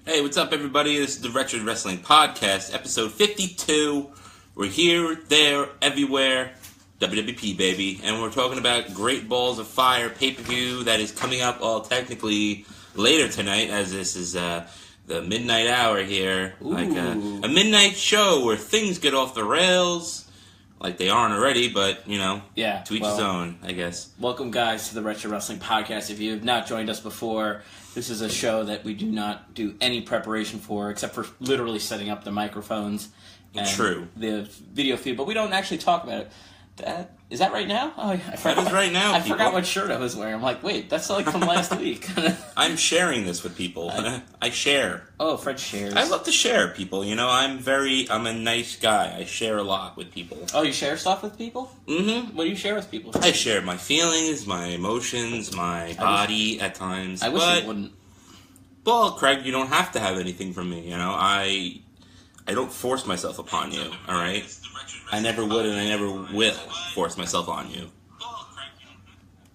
Hey, what's up, everybody? This is the Wretched Wrestling Podcast, episode 52. We're here, there, everywhere. WWP, baby. And we're talking about Great Balls of Fire pay-per-view that is coming up all technically later tonight, as this is the midnight hour here. Ooh. Like a midnight show where things get off the rails. Like they aren't already, but, you know, to each his own, I guess. Welcome, guys, to the Wretched Wrestling Podcast. If you have not joined us before, this is a show that we do not do any preparation for, except for literally setting up the microphones and the video feed, but we don't actually talk about it. Is that right now? Oh, yeah, that is right now, I forgot what shirt I was wearing. I'm like, wait, that's like from last week. I'm sharing this with people. I share. Oh, Fred shares. I love to share, people. You know, I'm a nice guy. I share a lot with people. Oh, you share stuff with people? Mm-hmm. What do you share with people? I share my feelings, my emotions, my body at times. I wish you wouldn't. Well, Craig, you don't have to have anything from me, you know? I don't force myself upon you, alright? I never would and I never will force myself on you.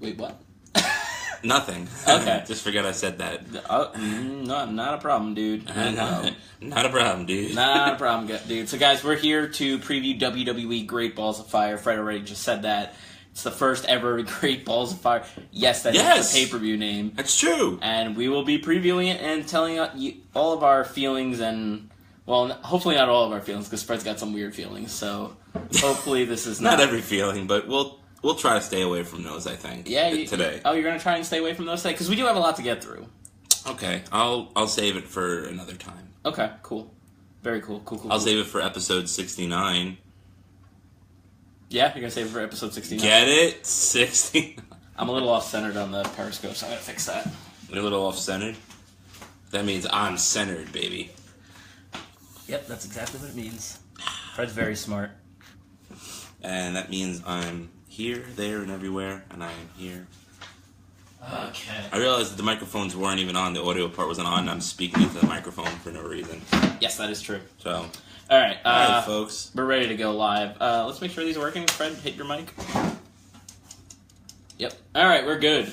Wait, what? Nothing. Okay. Just forget I said that. No, not a problem, dude. Not a problem, dude. Not a problem, dude. So, guys, we're here to preview WWE Great Balls of Fire. Fred already just said that. It's the first ever Great Balls of Fire. Yes, that is the pay-per-view name. That's true. And we will be previewing it and telling you all of our feelings and... Well, hopefully not all of our feelings, because Fred's got some weird feelings, so hopefully this is not every feeling, but we'll try to stay away from those, I think, today. Oh, you're going to try and stay away from those today? Because we do have a lot to get through. Okay, I'll save it for another time. Okay, cool. Very cool. I'll save it for episode 69. Yeah, you're going to save it for episode 69? Get it? 69. I'm a little off-centered on the Periscope, so I'm going to fix that. You're a little off-centered? That means I'm centered, baby. Yep, that's exactly what it means. Fred's very smart. And that means I'm here, there, and everywhere, and I am here. Okay. I realized that the microphones weren't even on, the audio part wasn't on, and I'm speaking into the microphone for no reason. Yes, that is true. So, Alright, folks. We're ready to go live. Let's make sure these are working. Fred, hit your mic. Yep. Alright, we're good.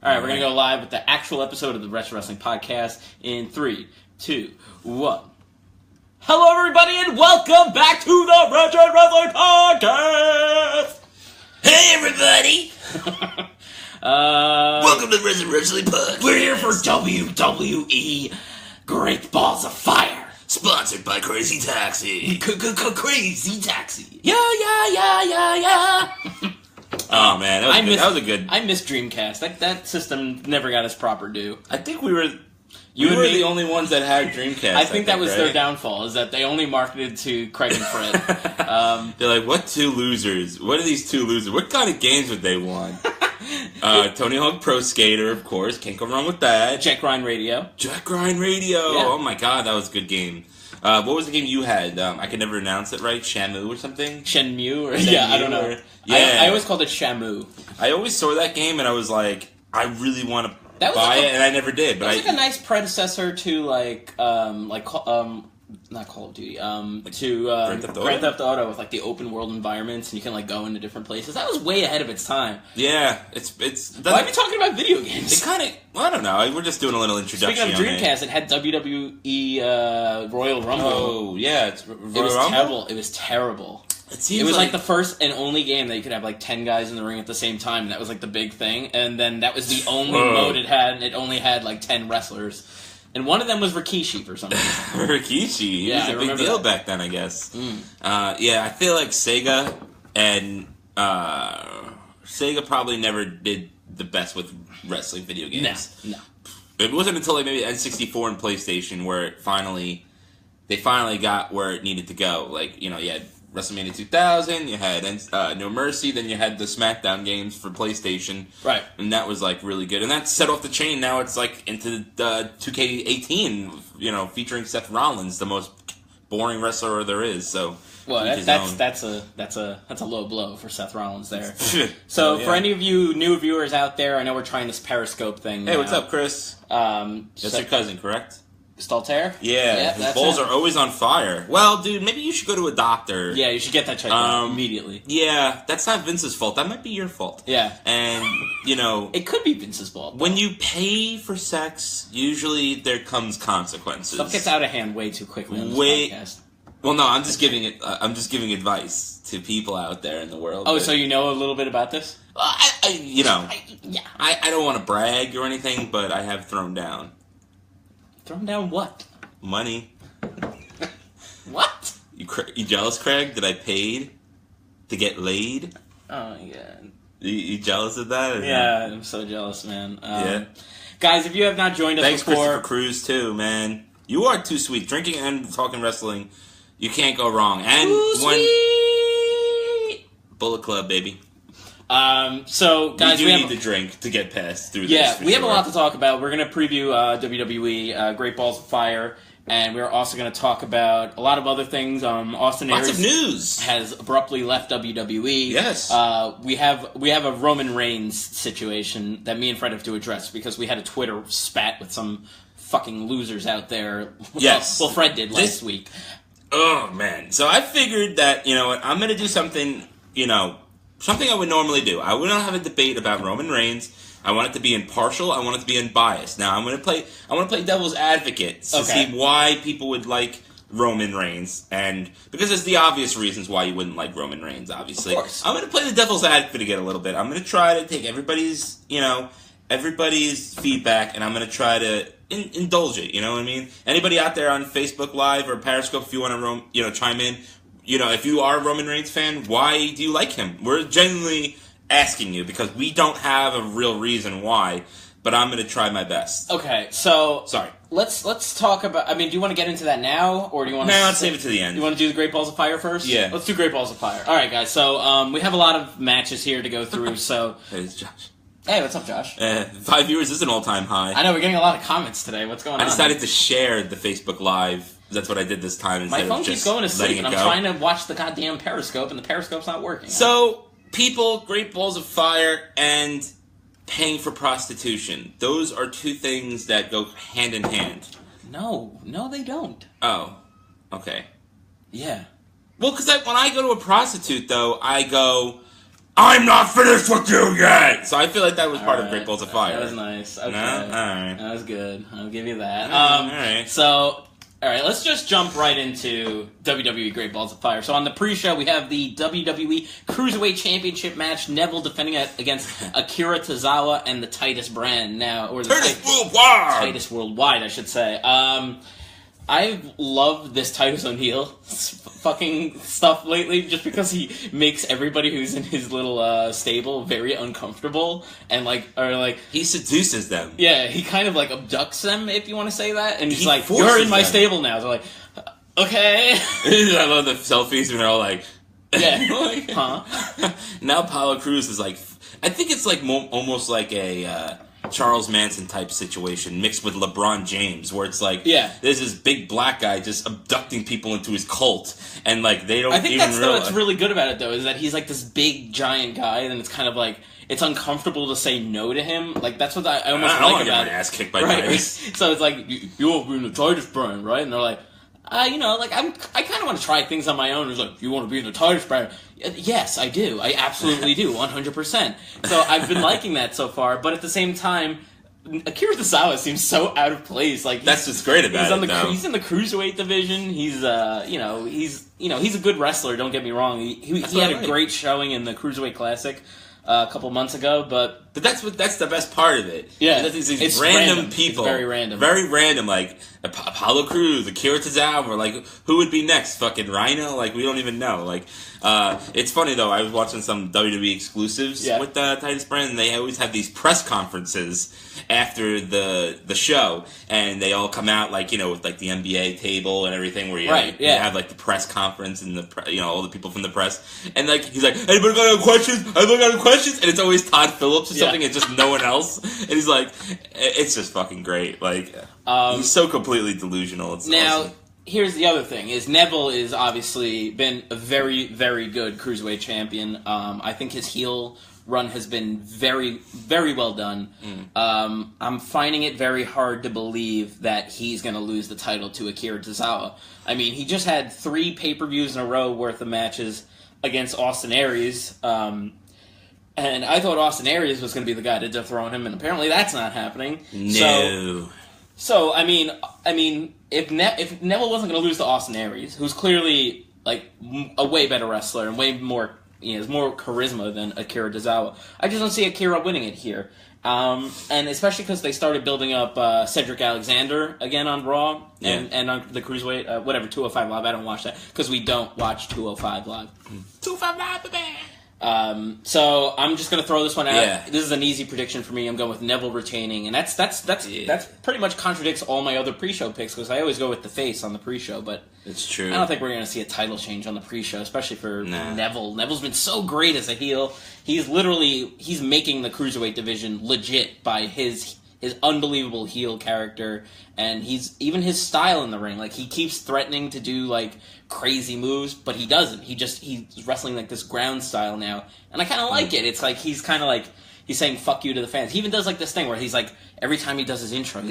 Alright, we're going to go live with the actual episode of the Wretched Wrestling Podcast in 3, 2, 1. Hello, everybody, and welcome back to the Wretched Wrestling Podcast! Hey, everybody! Welcome to the Wretched Wrestling Podcast. We're here for WWE Great Balls of Fire. Sponsored by Crazy Taxi. Crazy Taxi. Yeah. Oh, man, that was a good... I miss Dreamcast. That system never got its proper due. I think we were the only ones that had Dreamcast. I think that was their downfall, is that they only marketed to Craig and Fred. They're like, what two losers? What are these two losers? What kind of games would they want? Tony Hawk Pro Skater, of course. Can't go wrong with that. Jack Ryan Radio. Yeah. Oh my god, that was a good game. What was the game you had? I could never announce it right. Shamu or something? Shenmue? I don't know. I always called it Shamu. I always saw that game and I was like, I really want to buy it, and I never did. But it was like a nice predecessor to not Call of Duty, Grand Theft Auto with like the open world environments, and you can like go into different places. That was way ahead of its time. Yeah, it's. Why are we talking about video games? It kind of. Well, I don't know. We're just doing a little introduction. Speaking of Dreamcast, it had WWE Royal Rumble. Oh yeah, it was terrible. It was terrible. It was like the first and only game that you could have like 10 guys in the ring at the same time. That was like the big thing, and then that was the only mode it had. And it only had like 10 wrestlers. And one of them was Rikishi for some reason. Rikishi? He was a big deal back then, I guess. I feel like Sega and... Sega probably never did the best with wrestling video games. No. It wasn't until like maybe N64 and PlayStation where they finally got where it needed to go. Like, you know, you had WrestleMania 2000, you had No Mercy, then you had the SmackDown games for PlayStation. Right. And that was, like, really good. And that set off the chain. Now it's, like, into 2K18, you know, featuring Seth Rollins, the most boring wrestler there is, so... Well, that's a low blow for Seth Rollins there. So, for any of you new viewers out there, I know we're trying this Periscope thing. Hey, what's up, Chris? That's your cousin, correct? Staltair? Yeah, his balls are always on fire. Well, dude, maybe you should go to a doctor. Yeah, you should get that checked out immediately. Yeah, that's not Vince's fault. That might be your fault. Yeah. And, it could be Vince's fault. When you pay for sex, usually there comes consequences. Stuff gets out of hand way too quickly on this podcast. Well, no, I'm just giving advice to people out there in the world. Oh, so you know a little bit about this? I don't want to brag or anything, but I have thrown down. Thrown down what? Money. What? You jealous, Craig, that I paid to get laid? Oh, yeah. You jealous of that? Yeah, I'm so jealous, man. Yeah. Guys, if you have not joined us Thanks, before... Christopher Cruz, too, man. You are too sweet. Drinking and talking wrestling, you can't go wrong. And sweet! Bullet Club, baby. So, guys, we need to drink to get past through this. Yeah, we have a lot to talk about. We're going to preview WWE, Great Balls of Fire, and we're also going to talk about a lot of other things. Austin Aries lots of news has abruptly left WWE. Yes, we have a Roman Reigns situation that me and Fred have to address because we had a Twitter spat with some fucking losers out there. Yes, well, Fred did last week. Oh man! So I figured that I'm going to do something. Something I would normally do. I would not have a debate about Roman Reigns. I want it to be impartial. I want it to be unbiased. Now I want to play devil's advocate to see why people would like Roman Reigns, and because there's the obvious reasons why you wouldn't like Roman Reigns. Obviously, of course. I'm going to play the devil's advocate again a little bit. I'm going to try to take everybody's feedback, and I'm going to try to indulge it. You know what I mean? Anybody out there on Facebook Live or Periscope, if you want to chime in. If you are a Roman Reigns fan, why do you like him? We're genuinely asking you because we don't have a real reason why, but I'm going to try my best. Okay, so... Sorry. Let's talk about... I mean, do you want to get into that now, or do you want to... No, let's save it to the end. You want to do the Great Balls of Fire first? Yeah. Let's do Great Balls of Fire. All right, guys, so we have a lot of matches here to go through, so... Hey, it's Josh. Hey, what's up, Josh? 5 viewers is an all-time high. I know, we're getting a lot of comments today. What's going on? I decided to share the Facebook Live. That's what I did this time instead of just my phone keeps going to sleep, and I'm go. trying to watch the goddamn Periscope, and the Periscope's not working. So, people, Great Balls of Fire, and paying for prostitution. Those are two things that go hand in hand. No, they don't. Oh, okay. Yeah. Well, because when I go to a prostitute, though, I go, I'm not finished with you yet! So I feel like that was part of Great Balls of Fire. That was nice. Okay. No? Alright. That was good. I'll give you that. Alright. So... Alright, let's just jump right into WWE Great Balls of Fire. So on the pre-show, we have the WWE Cruiserweight Championship match. Neville defending it against Akira Tozawa and the Titus brand now. Or the Titus Worldwide! Titus Worldwide, I should say. I love this Titus O'Neil fucking stuff lately just because he makes everybody who's in his little stable very uncomfortable and he seduces them. Yeah, he kind of abducts them, if you want to say that, and he's like, you're in my stable now. They're like, okay. I love the selfies when they're all like, yeah, huh? Now Apollo Crews is like, I think it's almost like a Charles Manson type situation mixed with LeBron James, where it's like, there's this big black guy just abducting people into his cult, and they don't. I think that's what's really good about it, though, is that he's this big giant guy, and it's kind of it's uncomfortable to say no to him. That's what I almost like about it. Ass kicked by Titus. So it's like, you won't be in the Titus brand, right? And they're like, I kind of want to try things on my own. It's like, you want to be in the Titus brand? Yes, I do. I absolutely do, 100%. So I've been liking that so far, but at the same time, Akira Tozawa seems so out of place. That's what's great about it. He's in the cruiserweight division. He's he's a good wrestler. Don't get me wrong. He had a great showing in the Cruiserweight Classic a couple months ago, but that's the best part of it. Yeah, it's random people. It's very random, like Apollo Crews, Akira Tozawa. Who would be next? Fucking Rhino? We don't even know. It's funny though. I was watching some WWE exclusives with Titus Brand, and they always have these press conferences after the show, and they all come out with the NBA table and everything, where you have the press conference and all the people from the press, and he's like, anybody got any questions? Anybody got any questions? And it's always Todd Phillips or something, and just no one else, and he's like, it's just fucking great. He's so completely delusional. It's awesome. Here's the other thing, is Neville is obviously been a very, very good Cruiserweight champion. I think his heel run has been very, very well done. I'm finding it very hard to believe that he's going to lose the title to Akira Tozawa. I mean, he just had 3 pay-per-views in a row worth of matches against Austin Aries. And I thought Austin Aries was going to be the guy to dethrone him, and apparently that's not happening. No. So I mean, if Neville wasn't going to lose to Austin Aries, who's clearly like a way better wrestler and way more, has more charisma than Akira Tozawa, I just don't see Akira winning it here. And especially because they started building up Cedric Alexander again on Raw and on the Cruiserweight, 205 Live. I don't watch that because we don't watch 205 Live. 205 Live, baby! So I'm just gonna throw this one out. Yeah. This is an easy prediction for me. I'm going with Neville retaining, and that's pretty much contradicts all my other pre-show picks because I always go with the face on the pre-show. But it's true. I don't think we're gonna see a title change on the pre-show, especially for Neville. Neville's been so great as a heel. He's making the Cruiserweight division legit by his unbelievable heel character, and even his style in the ring. Like, he keeps threatening to do like crazy moves, but he doesn't. He's wrestling like this ground style now, and I kind of like it. It's like he's kind of like he's saying "fuck you" to the fans. He even does like this thing where he's like every time he does his intro,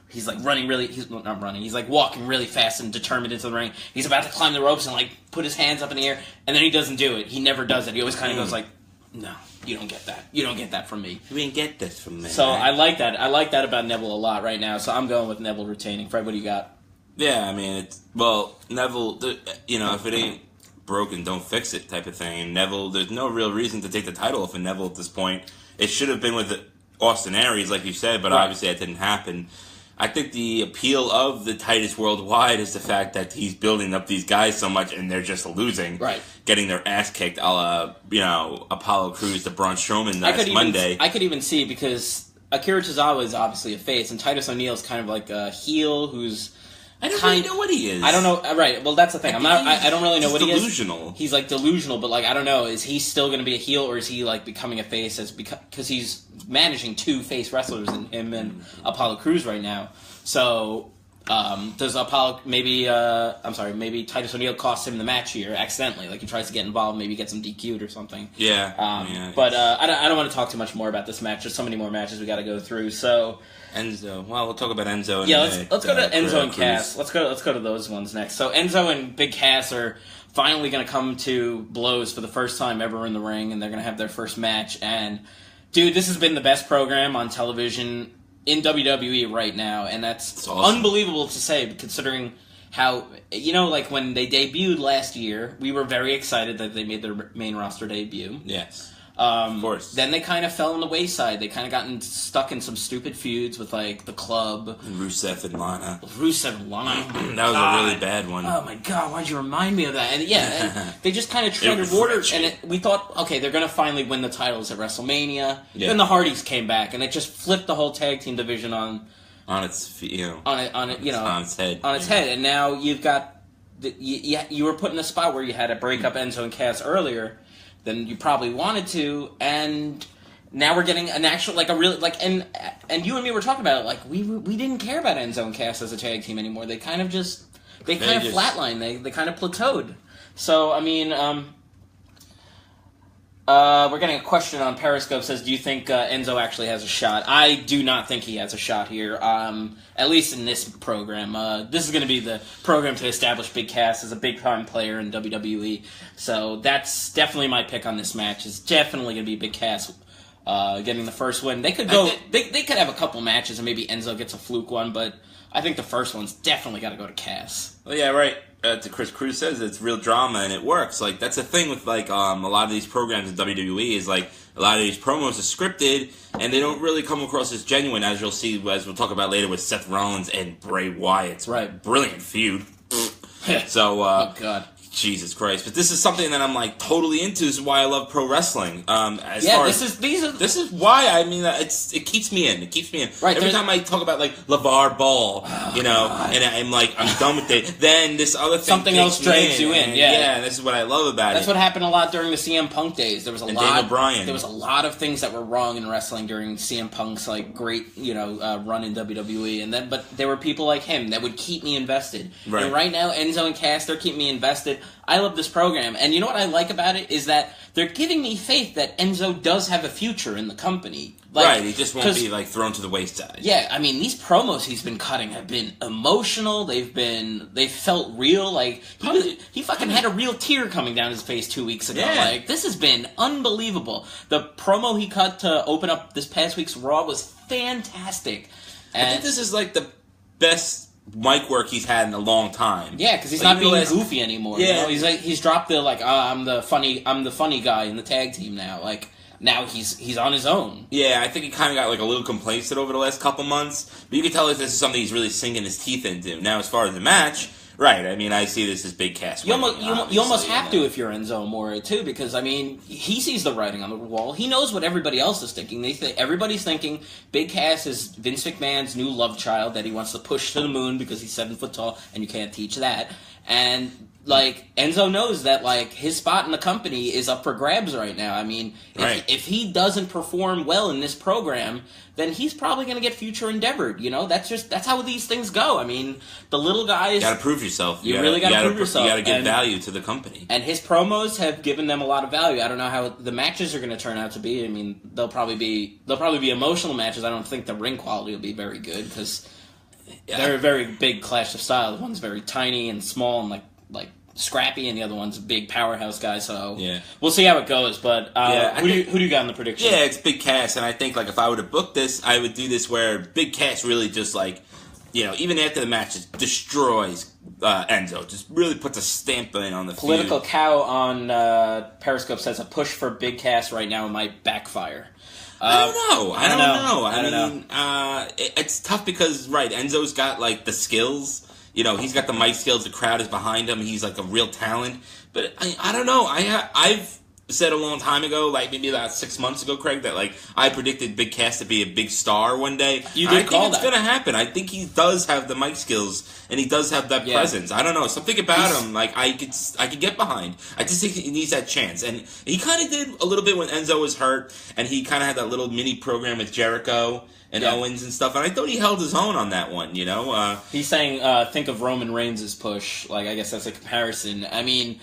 he's like running really. He's not running. He's like walking really fast and determined into the ring. He's about to climb the ropes and like put his hands up in the air, and then he doesn't do it. He never does it. He always kind of goes like, "No, you don't get that. You don't get that from me. You didn't get this from me." So I like that. I like that about Neville a lot right now. So I'm going with Neville retaining. Fred, what do you got? Yeah, I mean, Neville, if it ain't broken, don't fix it type of thing. And Neville, there's no real reason to take the title off of Neville at this point. It should have been with Austin Aries, like you said, but obviously that didn't happen. I think the appeal of the Titus Worldwide is the fact that he's building up these guys so much and they're just losing. Right. Getting their ass kicked a la, Apollo Crews to Braun Strowman last Monday. I could even see, because Akira Tozawa is obviously a face, and Titus O'Neil's kind of like a heel who's... I don't really know what he is. I don't know. Right. Well, that's the thing. I don't really know what he is. He's delusional. He's like delusional, but like I don't know. Is he still going to be a heel, or is he like becoming a face? Because he's managing 2 face wrestlers in him and Apollo Crews right now. So does Apollo maybe Titus O'Neil cost him the match here accidentally? Like he tries to get involved, maybe get some DQ'd or something. Yeah. But I don't want to talk too much more about this match. There's so many more matches we got to go through. So. Enzo. Well, we'll talk about Enzo. Let's go to Enzo and Cass. Let's go to those ones next. So Enzo and Big Cass are finally going to come to blows for the first time ever in the ring, and they're going to have their first match. And dude, this has been the best program on television in WWE right now, and that's awesome. Unbelievable to say, considering how like when they debuted last year, we were very excited that they made their main roster debut. Yes. Of course. Then they kind of fell on the wayside. They kind of gotten stuck in some stupid feuds with like the Club, and Rusev and Lana. That was a really bad one. Oh my god, why'd you remind me of that? And they just kind of treaded water. And we thought, okay, they're gonna finally win the titles at WrestleMania. Yeah. Then the Hardys came back, and it just flipped the whole tag team division on its head. And now you've got you were put in a spot where you had to break up Enzo and Cass earlier than you probably wanted to, and now we're getting an actual, like, a really, like, and you and me were talking about it, like, we didn't care about Enzo and Cass as a tag team anymore. They kind of flatlined. They kind of plateaued. So, I mean, we're getting a question on Periscope. Says, do you think Enzo actually has a shot? I do not think he has a shot here, at least in this program. This is going to be the program to establish Big Cass as a big-time player in WWE. So that's definitely my pick on this match. It's definitely going to be Big Cass getting the first win. They could go. They could have a couple matches and maybe Enzo gets a fluke one, but I think the first one's definitely got to go to Cass. Well, yeah, right. To Chris Cruz says it's real drama and it works. Like, that's the thing with like a lot of these programs in WWE is like a lot of these promos are scripted and they don't really come across as genuine, as you'll see, as we'll talk about later with Seth Rollins and Bray Wyatt. Right, brilliant feud. So, oh god. Jesus Christ! But this is something that I'm like totally into. This is why I love pro wrestling. This is why I mean it keeps me in. It keeps me in. Right, every time I talk about like LeVar Ball, and I'm like I'm done with it. Then this other thing, something else drags you in. Yeah, this is what I love about it. That's what happened a lot during the CM Punk days. There was Daniel Bryan. There was a lot of things that were wrong in wrestling during CM Punk's like great run in WWE, but there were people like him that would keep me invested. Right. And right now, Enzo and Cass, they're keeping me invested. I love this program. And you know what I like about it is that they're giving me faith that Enzo does have a future in the company. Like, right, he just won't be like thrown to the wayside. Yeah, I mean, these promos he's been cutting have been emotional. They've felt real. Like he fucking had a real tear coming down his face 2 weeks ago. Yeah. Like, this has been unbelievable. The promo he cut to open up this past week's Raw was fantastic. And I think this is like the best mic work he's had in a long time. Yeah, because he's not being goofy anymore. Yeah, you know? He's dropped the like I'm the funny guy in the tag team now. Like now he's on his own. Yeah, I think he kind of got like a little complacent over the last couple months, but you can tell that this is something he's really sinking his teeth into. Now, as far as the match. Right, I mean, I see this as Big Cass. You almost have to if you're Enzo Amore, too, because, I mean, he sees the writing on the wall. He knows what everybody else is thinking. Everybody's thinking Big Cass is Vince McMahon's new love child that he wants to push to the moon because he's 7 foot tall, and you can't teach that. And, like, Enzo knows that, like, his spot in the company is up for grabs right now. I mean, if he doesn't perform well in this program, then he's probably going to get future endeavored, you know? That's how these things go. I mean, the little guys... You got to prove yourself. You really got to prove yourself. You got to give value to the company. And his promos have given them a lot of value. I don't know how the matches are going to turn out to be. I mean, they'll probably be emotional matches. I don't think the ring quality will be very good because they're a very big clash of style. One's very tiny and small and like scrappy, and the other one's a big powerhouse guy. So we'll see how it goes. But who do you got in the prediction? Yeah, it's Big Cass, and I think like if I were to book this, I would do this where Big Cass really just like, you know, even after the match, just destroys Enzo. Just really puts a stamp in on the Political feud. Cow on Periscope says a push for Big Cass right now might backfire. I don't know. It's tough because Enzo's got like the skills. You know, he's got the mic skills. The crowd is behind him. He's like a real talent. But I don't know. I've said a long time ago, like maybe about 6 months ago, Craig, that like I predicted Big Cass to be a big star one day. You did call that. I think it's going to happen. I think he does have the mic skills and he does have that presence. I don't know, something about him like I could get behind. I just think he needs that chance, and he kind of did a little bit when Enzo was hurt, and he kind of had that little mini program with Jericho and Owens and stuff, and I thought he held his own on that one, you know? He's saying, think of Roman Reigns' push. Like, I guess that's a comparison. I mean,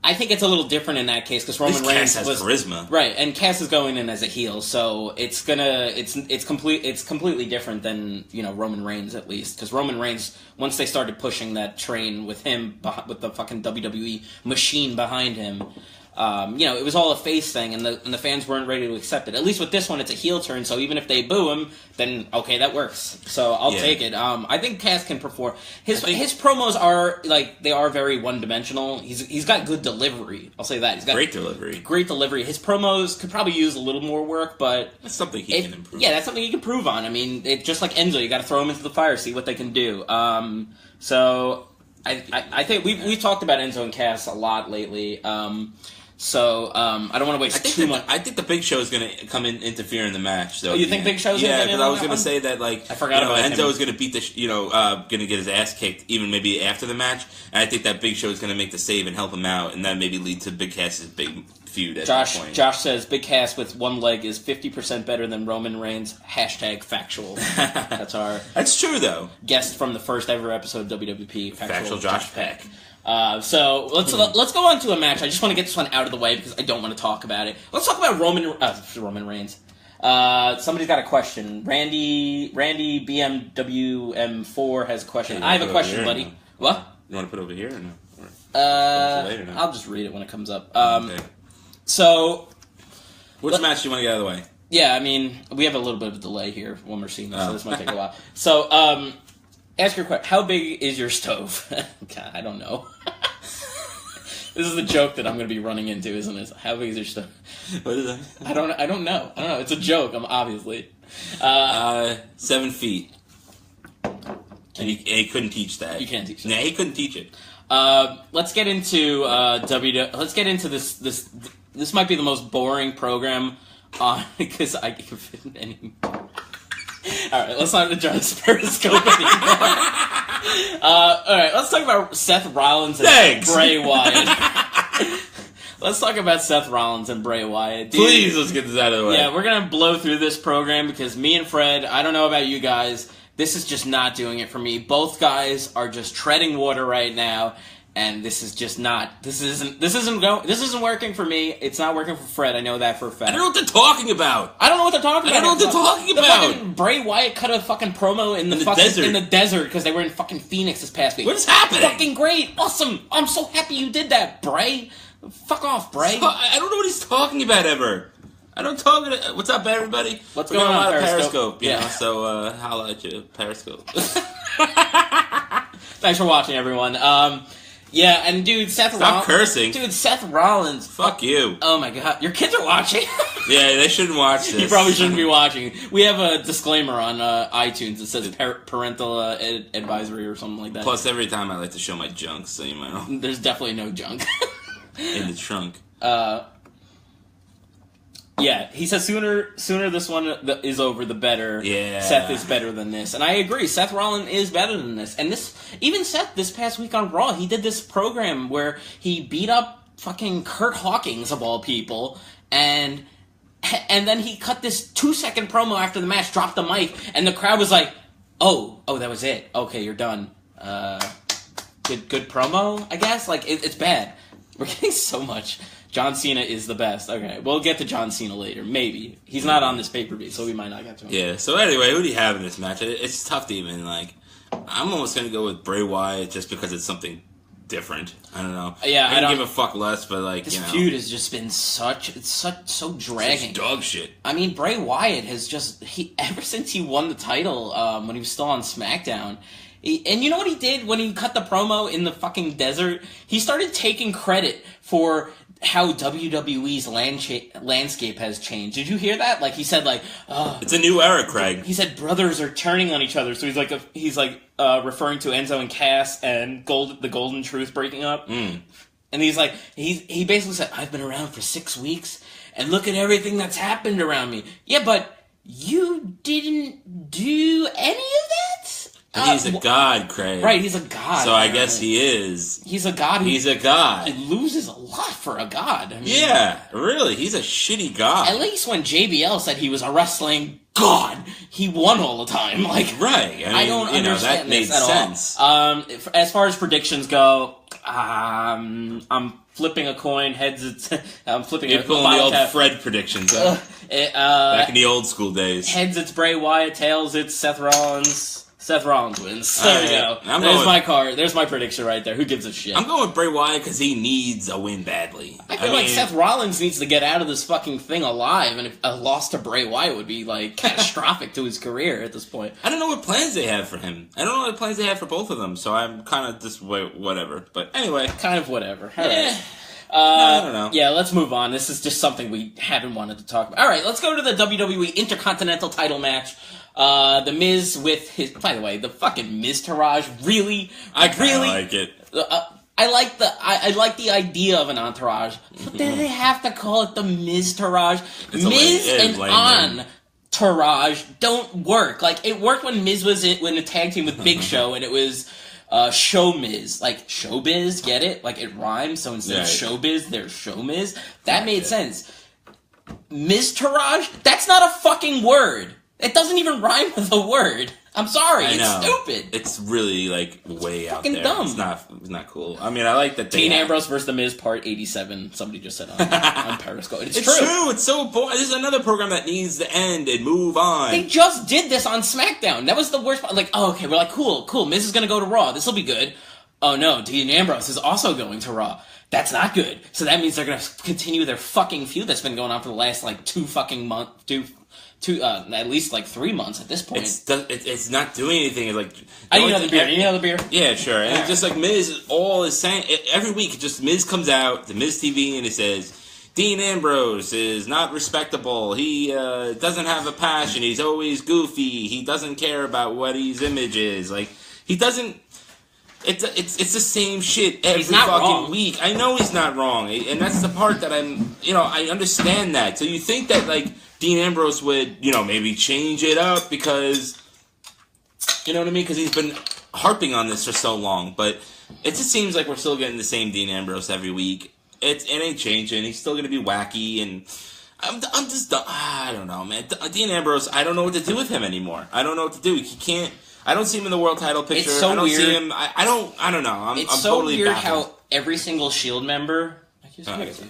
I think it's a little different in that case, because Roman Reigns has charisma. Right, and Cass is going in as a heel, so it's completely different than, you know, Roman Reigns, at least. Because Roman Reigns, once they started pushing that train with him, with the fucking WWE machine behind him, you know, it was all a face thing, and the fans weren't ready to accept it. At least with this one, it's a heel turn, so even if they boo him, then okay, that works. So I'll take it. I think Cass can perform. His promos are like they are very one dimensional. He's got good delivery. I'll say that. He's got great delivery. Great delivery. His promos could probably use a little more work, but that's something he can improve. Yeah, that's something he can improve on. I mean, just like Enzo, you got to throw him into the fire, see what they can do. So I think we've talked about Enzo and Cass a lot lately. So I don't want to waste too much. I think the Big Show is going to come in interfere in the match. So you think Big Show's going to because I was going to say that like I forgot about Enzo is going to beat going to get his ass kicked even maybe after the match, and I think that Big Show is going to make the save and help him out, and that maybe lead to Big Cass's big feud at that point. Josh says Big Cass with one leg is 50% better than Roman Reigns. #factual. That's true though. Guest from the first ever episode of WWP. Factual Josh Peck. So let's go on to a match. I just want to get this one out of the way because I don't want to talk about it. Let's talk about Roman Reigns. Somebody's got a question. Randy BMW M4 has a question. I have a question, buddy. No? What? You want to put it over here or no? I'll just read it when it comes up. Okay. So, which match do you want to get out of the way? Yeah, I mean, we have a little bit of a delay here when we're seeing this, so this might take a while. So, ask your question. How big is your stove? God, I don't know. This is the joke that I'm going to be running into, isn't it? How big is your stove? What is that? I don't know. It's a joke. Obviously. 7 feet. And he couldn't teach that. You can't teach that. Nah, he couldn't teach it. Let's get into Let's get into this. This might be the most boring program on because I can't fit in any. All right, let's not address Periscope anymore. All right, let's talk about Seth Rollins and Bray Wyatt. Let's talk about Seth Rollins and Bray Wyatt. Please, let's get this out of the way. Yeah, we're going to blow through this program because me and Fred, I don't know about you guys, this is just not doing it for me. Both guys are just treading water right now, And this is just not. This isn't working for me. It's not working for Fred. I know that for a fact. I don't know what they're talking about. I don't know what they're talking about. I don't know what they're talking about. Fucking Bray Wyatt cut a fucking promo in the desert because they were in fucking Phoenix this past week. What is happening? Fucking great, awesome. I'm so happy you did that, Bray. Fuck off, Bray. I don't know what he's talking about ever. I don't talk. What's up, everybody? What's going on, Periscope? Yeah. So holla at you, Periscope. Thanks for watching, everyone. Yeah, and dude, Stop cursing. Dude, Seth Rollins. Fuck you. Oh my god, your kids are watching. Yeah, they shouldn't watch this. You probably shouldn't be watching. We have a disclaimer on iTunes that says parental advisory or something like that. Plus, every time I like to show my junk, so you might know. There's definitely no junk. In the trunk. Yeah, he says sooner this one is over, the better. Yeah. Seth is better than this. And I agree, Seth Rollins is better than this. And even Seth, this past week on Raw, he did this program where he beat up fucking Kurt Hawkins, of all people, and then he cut this 2-second promo after the match, dropped the mic, and the crowd was like, oh, that was it. Okay, you're done. Good promo, I guess? Like, it's bad. We're getting so much. John Cena is the best. Okay, we'll get to John Cena later. Maybe. He's not on this pay-per-view, so we might not get to him. Yeah, so anyway, who do you have in this match? It's tough to even, like... I'm almost going to go with Bray Wyatt just because it's something different. I don't know. Yeah, I don't give a fuck less, but, like, this feud has just been so dragging. Such dog shit. I mean, Bray Wyatt has just... ever since he won the title, when he was still on SmackDown... And you know what he did when he cut the promo in the fucking desert? He started taking credit for how WWE's landscape has changed. Did you hear that? Like, he said, like... it's a new era, Craig. He said brothers are turning on each other. So he's referring to Enzo and Cass and the Golden Truth breaking up. Mm. And he's like... He basically said, I've been around for 6 weeks, and look at everything that's happened around me. Yeah, but you didn't do any of that? He's a god, Craig. Right, he's a god. So I guess he is. He's a god. He's a god. He loses a lot for a god. I mean, yeah, really. He's a shitty god. At least when JBL said he was a wrestling god, he won all the time. Like, right. I don't understand that made this at sense. all. As far as predictions go, I'm flipping a coin. I'm flipping. You're pulling the old Fred predictions. Back in the old school days. Heads, it's Bray Wyatt. Tails, it's Seth Rollins. Seth Rollins wins. There we go. There's my card. There's my prediction right there. Who gives a shit? I'm going with Bray Wyatt because he needs a win badly. I feel like Seth Rollins needs to get out of this fucking thing alive, and a loss to Bray Wyatt would be, like, catastrophic to his career at this point. I don't know what plans they have for him. I don't know what plans they have for both of them, so I'm kind of just whatever. But anyway. Kind of whatever. All yeah. right. I don't know. Yeah, let's move on. This is just something we haven't wanted to talk about. All right, let's go to the WWE Intercontinental title match. The Miz with his... By the way, the fucking Miz-tourage, really? I really like it. I like the idea of an entourage, but then they have to call it the Miz-tourage. Miz and entourage don't work. Like, it worked when Miz was in a tag team with Big Show, and it was... show Miz, like showbiz, get it? Like it rhymes, so instead of showbiz, there's show Miz. That made sense. Miz-tourage? That's not a fucking word. It doesn't even rhyme with a word. I'm sorry, it's stupid. It's really like way out there. Dumb. It's not cool. I mean, I like that. Dean Ambrose versus The Miz, part 87. Somebody just said on Periscope. It's true. It's so boring. This is another program that needs to end and move on. They just did this on SmackDown. That was the worst part. Like, oh, okay, we're like, cool. Miz is gonna go to Raw. This will be good. Oh no, Dean Ambrose is also going to Raw. That's not good. So that means they're gonna continue their fucking feud that's been going on for the last like 2 fucking months. At least like 3 months at this point. It's not doing anything. It's like I need another beer. You need another beer? Yeah, sure. And it's just like Miz is saying every week. Just Miz comes out the Miz TV and it says Dean Ambrose is not respectable. He doesn't have a passion. He's always goofy. He doesn't care about what his image is. Like he doesn't. It's the same shit every fucking week. I know he's not wrong, and that's the part that I understand that. So you think that like Dean Ambrose would maybe change it up because you know what I mean? Because he's been harping on this for so long, but it just seems like we're still getting the same Dean Ambrose every week. It ain't changing. He's still gonna be wacky, and I'm just I don't know, man. Dean Ambrose, I don't know what to do with him anymore. I don't know what to do. He can't. I don't see him in the world title picture. It's so I don't weird. see him. I don't know. It's I'm so totally weird baffled. how every single Shield member. I guess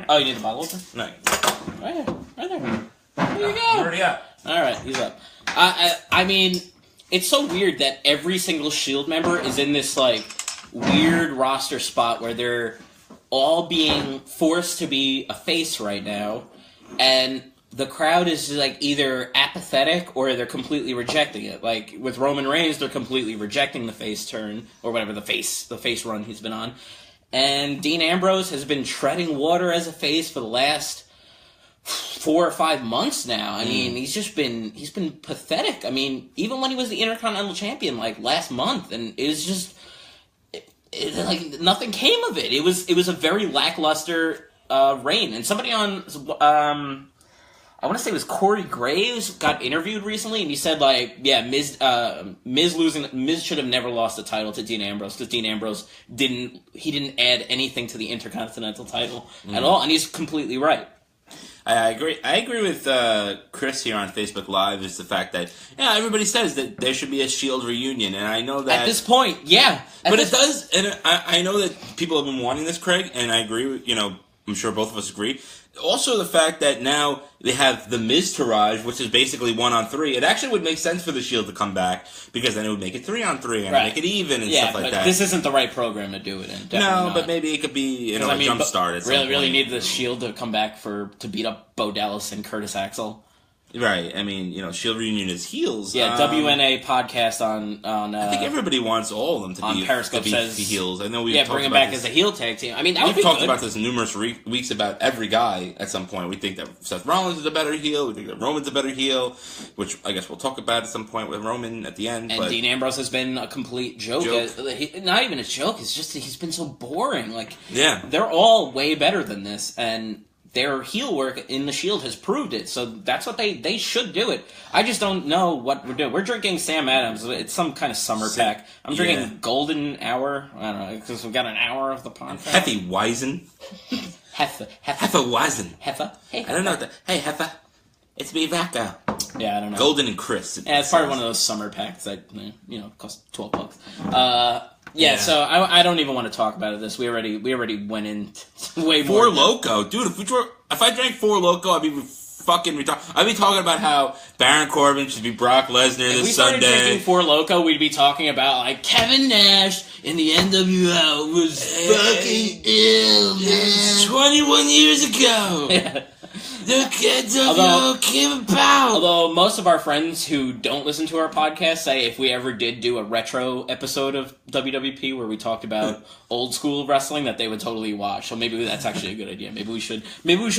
Oh, you need the bottle opener? No. Right there. Right there. There you go. I'm already up. All right, he's up. I mean, it's so weird that every single Shield member is in this like weird roster spot where they're all being forced to be a face right now, and the crowd is like either apathetic or they're completely rejecting it. Like with Roman Reigns, they're completely rejecting the face turn or whatever the face run he's been on, and Dean Ambrose has been treading water as a face for the last 4 or 5 months now. I mean, he's been pathetic. I mean, even when he was the Intercontinental Champion like last month, and it was just like nothing came of it. It was a very lackluster reign. And somebody on I want to say it was Corey Graves got interviewed recently, and he said like, yeah, Miz should have never lost the title to Dean Ambrose because Dean Ambrose didn't add anything to the Intercontinental title at all, and he's completely right. I agree. I agree with Chris here on Facebook Live. Is the fact that everybody says that there should be a Shield reunion, and I know that at this point, but it does, and I know that people have been wanting this, Craig, and I agree with I'm sure both of us agree. Also, the fact that now they have the Miz Taraj, which is basically 1-on-3. It actually would make sense for the Shield to come back because then it would make it 3-on-3 and make it even and stuff like that. This isn't the right program to do it in. But maybe it could be a jump start. At really need the Shield to come back to beat up Bo Dallas and Curtis Axel. Right. I mean, Shield reunion is heels. Yeah, WNA podcast on I think everybody wants all of them to be Periscope says heels. I know we've talked bring them about back this. as a heel tag team. I mean, that would we've be talked good. about this numerous weeks about every guy at some point. We think that Seth Rollins is a better heel. We think that Roman's a better heel, which I guess we'll talk about at some point with Roman at the end. And Dean Ambrose has been a complete joke. Not even a joke. It's just he's been so boring. Like, they're all way better than this, and their heel work in the Shield has proved it, so that's what they should do it. I just don't know what we're doing. We're drinking Sam Adams. It's some kind of summer pack. I'm drinking Golden Hour. I don't know, because we've got an hour of the podcast. Hefeweizen. Hefeweizen. Heffa? Hey, I don't know what that. Hey, Heffa. It's me, Vaca. Yeah, I don't know. Golden and Chris. It's part of one of those summer packs that, cost $12. Yeah, so I don't even want to talk about this. We already went in way more. Four Loko, dude. If I drank Four Loko, I'd be fucking retarded. I'd be talking about how Baron Corbin should be Brock Lesnar this Sunday. If we started drinking Four Loko, we'd be talking about like Kevin Nash in the NWO was fucking ill, man. 21 years ago. Yeah. Although most of our friends who don't listen to our podcast say if we ever did do a retro episode of WWP where we talked about old school wrestling, that they would totally watch. So maybe that's actually a good idea. Maybe we should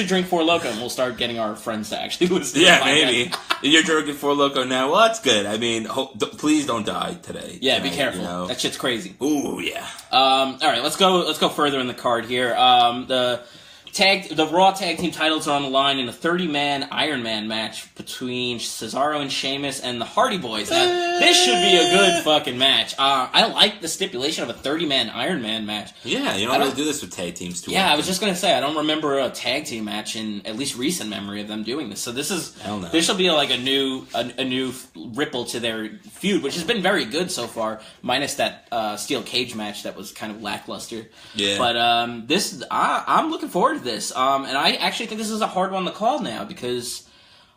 drink Four Loko and we'll start getting our friends to actually listen. Yeah, maybe. You're drinking Four Loko now. Well, that's good. I mean, please don't die today. Yeah, be careful. That shit's crazy. Ooh, yeah. All right, let's go further in the card here. The Raw Tag Team titles are on the line in a 30-man Iron Man match between Cesaro and Sheamus and the Hardy Boys. Now, this should be a good fucking match. I like the stipulation of a 30-man Iron Man match. Yeah, you don't really do this with tag teams too often. I was just going to say, I don't remember a tag team match in at least recent memory of them doing this. So this will be like a new ripple to their feud, which has been very good so far, minus that steel cage match that was kind of lackluster. Yeah. But I'm looking forward to this. And I actually think this is a hard one to call now because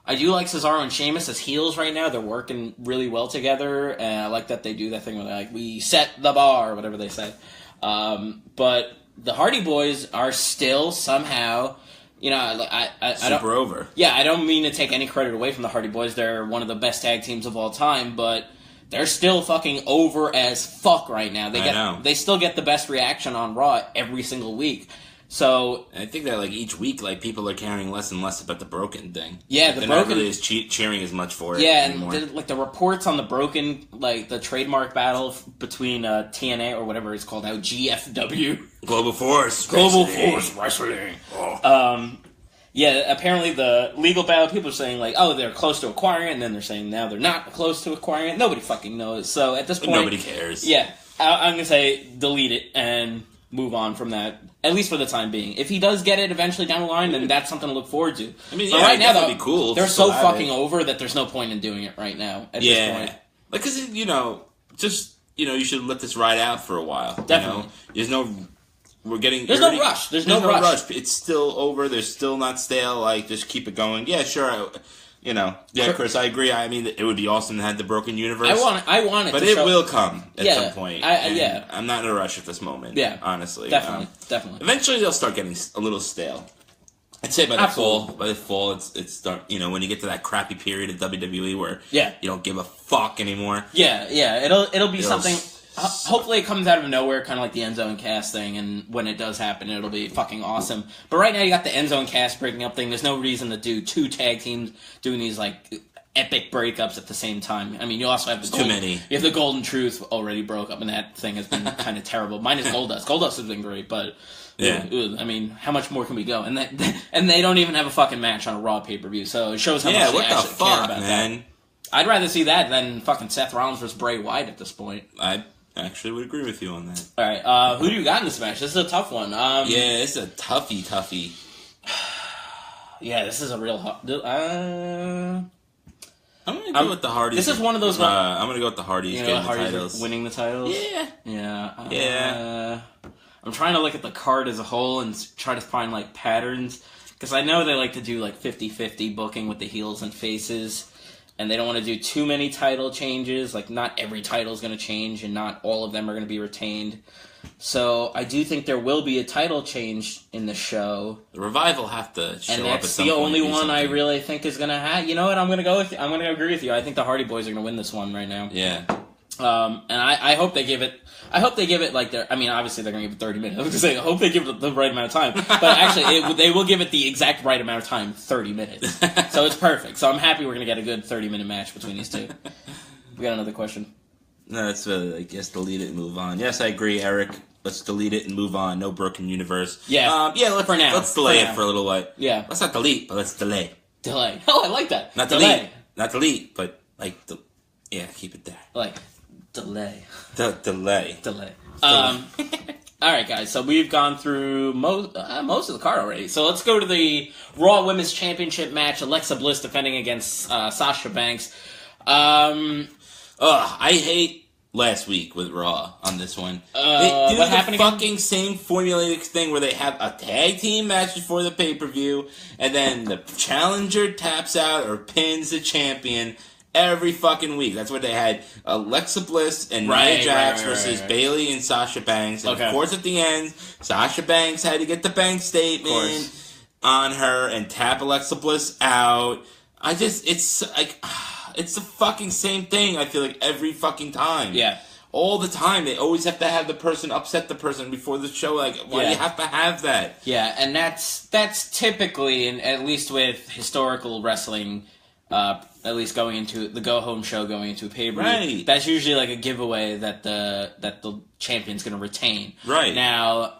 I do like Cesaro and Sheamus as heels right now. They're working really well together, and I like that they do that thing where we set the bar, or whatever they say. But the Hardy Boys are still somehow, super over. Yeah, I don't mean to take any credit away from the Hardy Boys. They're one of the best tag teams of all time, but they're still fucking over as fuck right now. They still get the best reaction on Raw every single week. So I think that each week, people are caring less and less about the Broken thing. Yeah, they're not really cheering as much for it anymore. Yeah, and the reports on the Broken, the trademark battle between TNA or whatever it's called now, GFW, Global Force Wrestling. Oh. Yeah, apparently the legal battle, people are saying they're close to acquiring it, and then they're saying now they're not close to acquiring it. Nobody fucking knows. So at this point, nobody cares. Yeah, I'm gonna say delete it and move on from that, at least for the time being. If he does get it eventually down the line, then that's something to look forward to. I mean, but right now, though, be cool. They're so fucking over that there's no point in doing it right now at this point. Like, cause you should let this ride out for a while. Definitely. There's no rush. There's no rush. It's still over. They're still not stale. Like, just keep it going. Yeah, sure. Chris, I agree. I mean, it would be awesome to have the broken universe. I want it, but it will come at some point. I'm not in a rush at this moment. Yeah, honestly, definitely. Eventually, they'll start getting a little stale. I'd say by the fall, it's start. When you get to that crappy period of WWE where you don't give a fuck anymore. Yeah. It'll be something. Hopefully it comes out of nowhere, kind of like the Enzo and Cass thing, and when it does happen, it'll be fucking awesome. But right now, you got the Enzo and Cass breaking up thing. There's no reason to do 2 tag teams doing these, like, epic breakups at the same time. I mean, you also have too many. You have the Golden Truth already broke up, and that thing has been kind of terrible. Mine is Goldust. Goldust has been great, but... Yeah. I mean, how much more can we go? And they don't even have a fucking match on a Raw pay-per-view, so it shows how much they actually care about that. I'd rather see that than fucking Seth Rollins versus Bray Wyatt at this point. I actually would agree with you on that. All right, who do you got in this match? This is a tough one. This is a toughie. Yeah, this is a real... I'm going to go with the Hardys. This is one of those... I'm going to go with the Hardys getting the titles. Winning the titles? Yeah. I'm trying to look at the card as a whole and try to find, like, patterns. Because I know they like to do, like, 50-50 booking with the heels and faces. And they don't want to do too many title changes. Like, not every title is going to change, and not all of them are going to be retained. So, I do think there will be a title change in the show. The Revival have to show up at some point. And that's the only one I really think is going to have... You know what? I'm going to agree with you. I think the Hardy Boys are going to win this one right now. Yeah. And I hope they give it... like I mean, obviously they're going to give it 30 minutes. I was going to say, I hope they give it the right amount of time. But actually, they will give it the exact right amount of time, 30 minutes. So it's perfect. So I'm happy we're going to get a good 30-minute match between these two. We got another question? No, it's I guess delete it and move on. Yes, I agree, Eric. Let's delete it and move on. No broken universe. Yeah. For now. Let's delay it for a little while. Yeah. Let's not delete, but let's delay. Delay. Oh, I like that. Not delete. Not delete, but keep it there. Like... Delay. Delay. All right, guys. So we've gone through most of the card already. So let's go to the Raw Women's Championship match. Alexa Bliss defending against Sasha Banks. I hate last week with Raw on this one. They do what happened? Fucking same formulaic thing where they have a tag team match before the pay-per-view, and then the challenger taps out or pins the champion. Every fucking week. That's what they had. Alexa Bliss and Nia Jax versus Bayley and Sasha Banks. And of course, at the end, Sasha Banks had to get the bank statement on her and tap Alexa Bliss out. It's the fucking same thing, I feel like, every fucking time. Yeah. All the time. They always have to have the person upset the person before the show. Like, why do you have to have that? Yeah, and that's typically, and at least with historical wrestling... at least going into the go-home show, going into a pay-per-view. Right. That's usually like a giveaway that the champion's going to retain. Right. Now,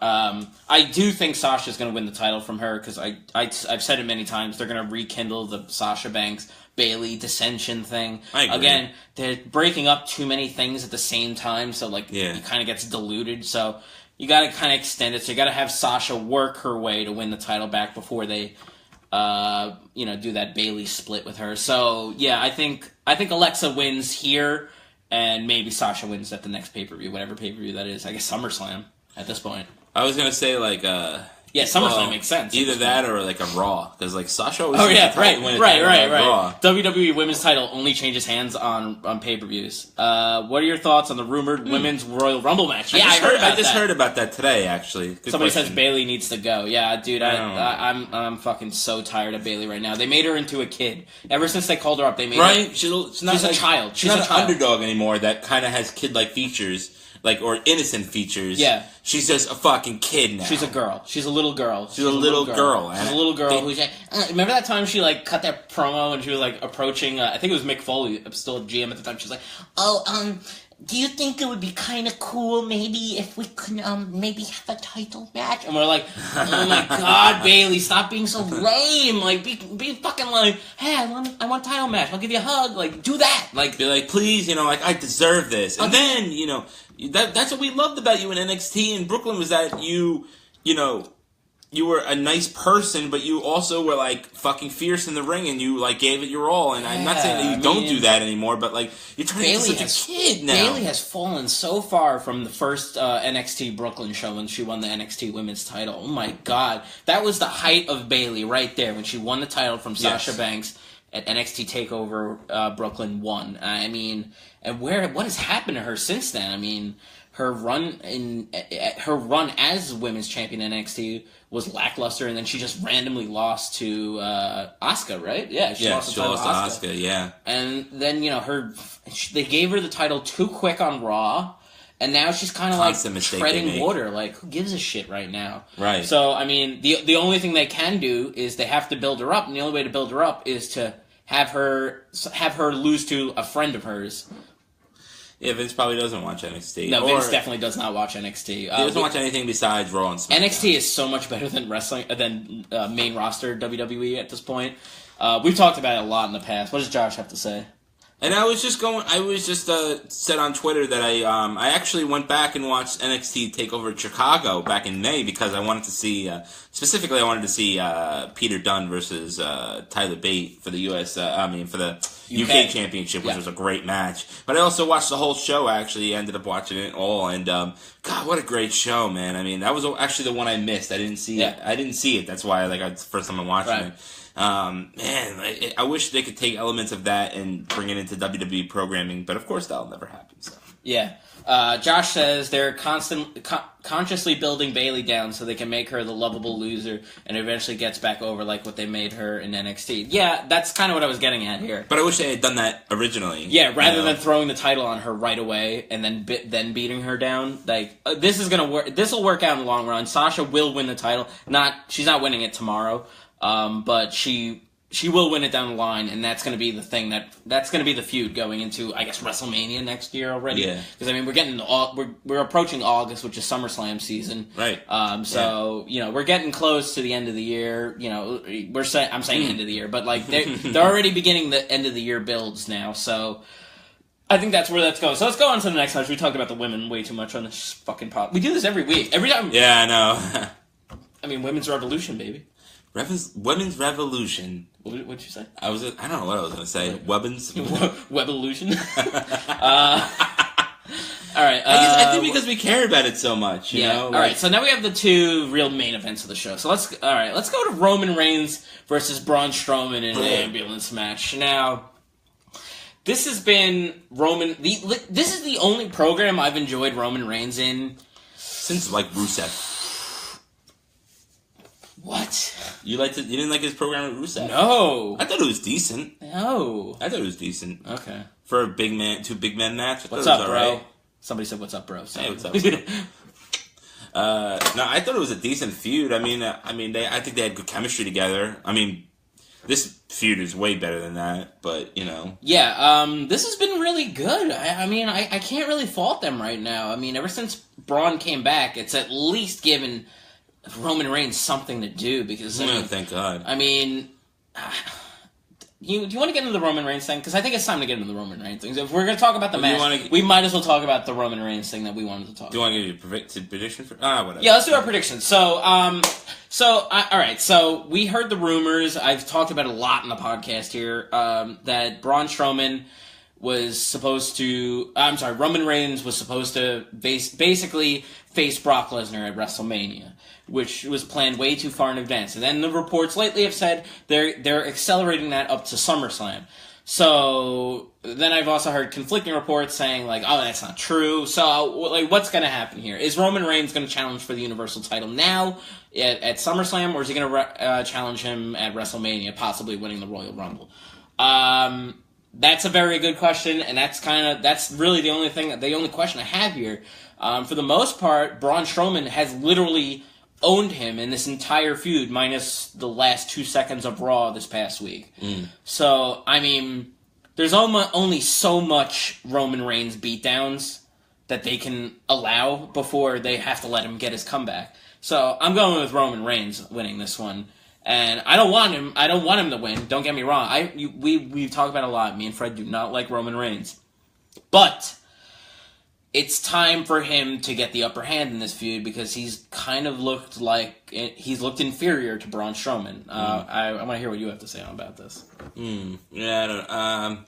I do think Sasha's going to win the title from her because I've said it many times. They're going to rekindle the Sasha Banks Bayley dissension thing. I agree. Again, they're breaking up too many things at the same time, so it kind of gets diluted. So you got to kind of extend it. So you got to have Sasha work her way to win the title back before they. Do that Bayley split with her. So yeah, I think Alexa wins here, and maybe Sasha wins at the next pay-per-view, whatever pay-per-view that is. I guess SummerSlam at this point. I was gonna say SummerSlam makes sense. Either that or like a Raw, because like Sasha always right. Raw. WWE Women's title only changes hands on pay-per-views. What are your thoughts on the rumored Women's Royal Rumble match? I just heard about that today, actually. Somebody says Bayley needs to go. Yeah, dude, I'm fucking so tired of Bayley right now. They made her into a kid. Ever since they called her up, they made her... She's a child. She's not an underdog anymore that kind of has kid-like features. Or innocent features. Yeah. She's just a fucking kid now. She's a girl. She's a little girl. She's a little girl. She's a little girl who's like... remember that time she, cut that promo and she was, approaching... I think it was Mick Foley, still a GM at the time. She's like, do you think it would be kind of cool maybe if we could maybe have a title match? And we're like, oh my god, Bayley, stop being so lame. Be fucking hey, I want a title match. I'll give you a hug. Do that. Be like, please, I deserve this. And then, that's what we loved about you in NXT in Brooklyn was that you you were a nice person, but you also were like fucking fierce in the ring, and you like gave it your all. And I'm not saying that you don't do that anymore, but like you're turning into such a kid now. Bayley has fallen so far from the first NXT Brooklyn show when she won the NXT Women's title. Oh my God, that was the height of Bayley right there when she won the title from Sasha Banks at NXT Takeover Brooklyn 1. I mean, and what has happened to her since then? I mean, her run as women's champion in NXT was lackluster, and then she just randomly lost to Asuka, right? Yeah, she lost to Asuka. Yeah. And then, they gave her the title too quick on Raw, and now she's kind of like treading water. Like, who gives a shit right now? Right. So, I mean, the only thing they can do is they have to build her up, and the only way to build her up is to have her lose to a friend of hers. Yeah, Vince probably doesn't watch NXT. No, Vince definitely does not watch NXT. He doesn't watch anything besides Raw and SmackDown. NXT is so much better than main roster WWE at this point. We've talked about it a lot in the past. What does Josh have to say? And I was just said on Twitter that I actually went back and watched NXT TakeOver Chicago back in May because I wanted to see, specifically I wanted to see Peter Dunne versus Tyler Bate for the for the UK Championship, which was a great match. But I also watched the whole show, actually. I ended up watching it all, and God, what a great show, man. I mean, that was actually the one I missed. I didn't see it. I didn't see it. That's why it's the first time I'm watching it. Man, I wish they could take elements of that and bring it into WWE programming, but of course that'll never happen. So. Yeah. Josh says they're consciously building Bayley down so they can make her the lovable loser and eventually gets back over like what they made her in NXT. Yeah, that's kind of what I was getting at here. But I wish they had done that originally. Yeah, rather than throwing the title on her right away and then beating her down. Like this is gonna work. This will work out in the long run. Sasha will win the title. She's not winning it tomorrow. But she will win it down the line, and that's going to be the thing that's going to be the feud going into, I guess, WrestleMania next year already. Yeah. Because I mean, we're approaching August, which is SummerSlam season. Right. So we're getting close to the end of the year. I'm saying end of the year, but like they're already beginning the end of the year builds now. So I think that's where that's going. So let's go on to the next match. We talked about the women way too much on this fucking pod. We do this every week, every time. Yeah, I know. I mean, women's revolution, baby. Women's Revolution. What'd you say? I don't know what I was going to say. Weapons. Wevolution? All right. I think because we care about it so much, you know? All right, so now we have the two real main events of the show. So let's go to Roman Reigns versus Braun Strowman in an ambulance match. Now, this has been this is the only program I've enjoyed Roman Reigns in since like Rusev. What? You didn't like his program with Rusev? No. I thought it was decent. No. I thought it was decent. Okay. For a two big men match. What's up, bro? Right. Somebody said, "What's up, bro?" So. Hey, what's up? No, I thought it was a decent feud. I think they had good chemistry together. I mean, this feud is way better than that, but Yeah, this has been really good. I can't really fault them right now. I mean, ever since Braun came back, it's at least given Roman Reigns something to do because thank God. I mean, do you want to get into the Roman Reigns thing? Because I think it's time to get into the Roman Reigns thing. If we're going to talk about the match, we might as well talk about the Roman Reigns thing that we wanted to talk about. Do you want to give your prediction for? Whatever. Yeah, let's do our predictions. So, all right. So we heard the rumors. I've talked about it a lot in the podcast here. That Braun Strowman was supposed to. Roman Reigns was supposed to basically face Brock Lesnar at WrestleMania, which was planned way too far in advance. And then the reports lately have said they're accelerating that up to SummerSlam. So then I've also heard conflicting reports saying like, oh, that's not true. So like, what's going to happen here? Is Roman Reigns going to challenge for the Universal title now at SummerSlam, or is he going to challenge him at WrestleMania, possibly winning the Royal Rumble? That's a very good question, and that's really the only question I have here. For the most part, Braun Strowman has literally owned him in this entire feud, minus the last 2 seconds of Raw this past week. So, I mean, there's only so much Roman Reigns beatdowns that they can allow before they have to let him get his comeback. So, I'm going with Roman Reigns winning this one. And I don't want him to win, don't get me wrong. We've talked about it a lot. Me and Fred do not like Roman Reigns. But it's time for him to get the upper hand in this feud because he's kind of looked like he's looked inferior to Braun Strowman. I want to hear what you have to say about this. Yeah, I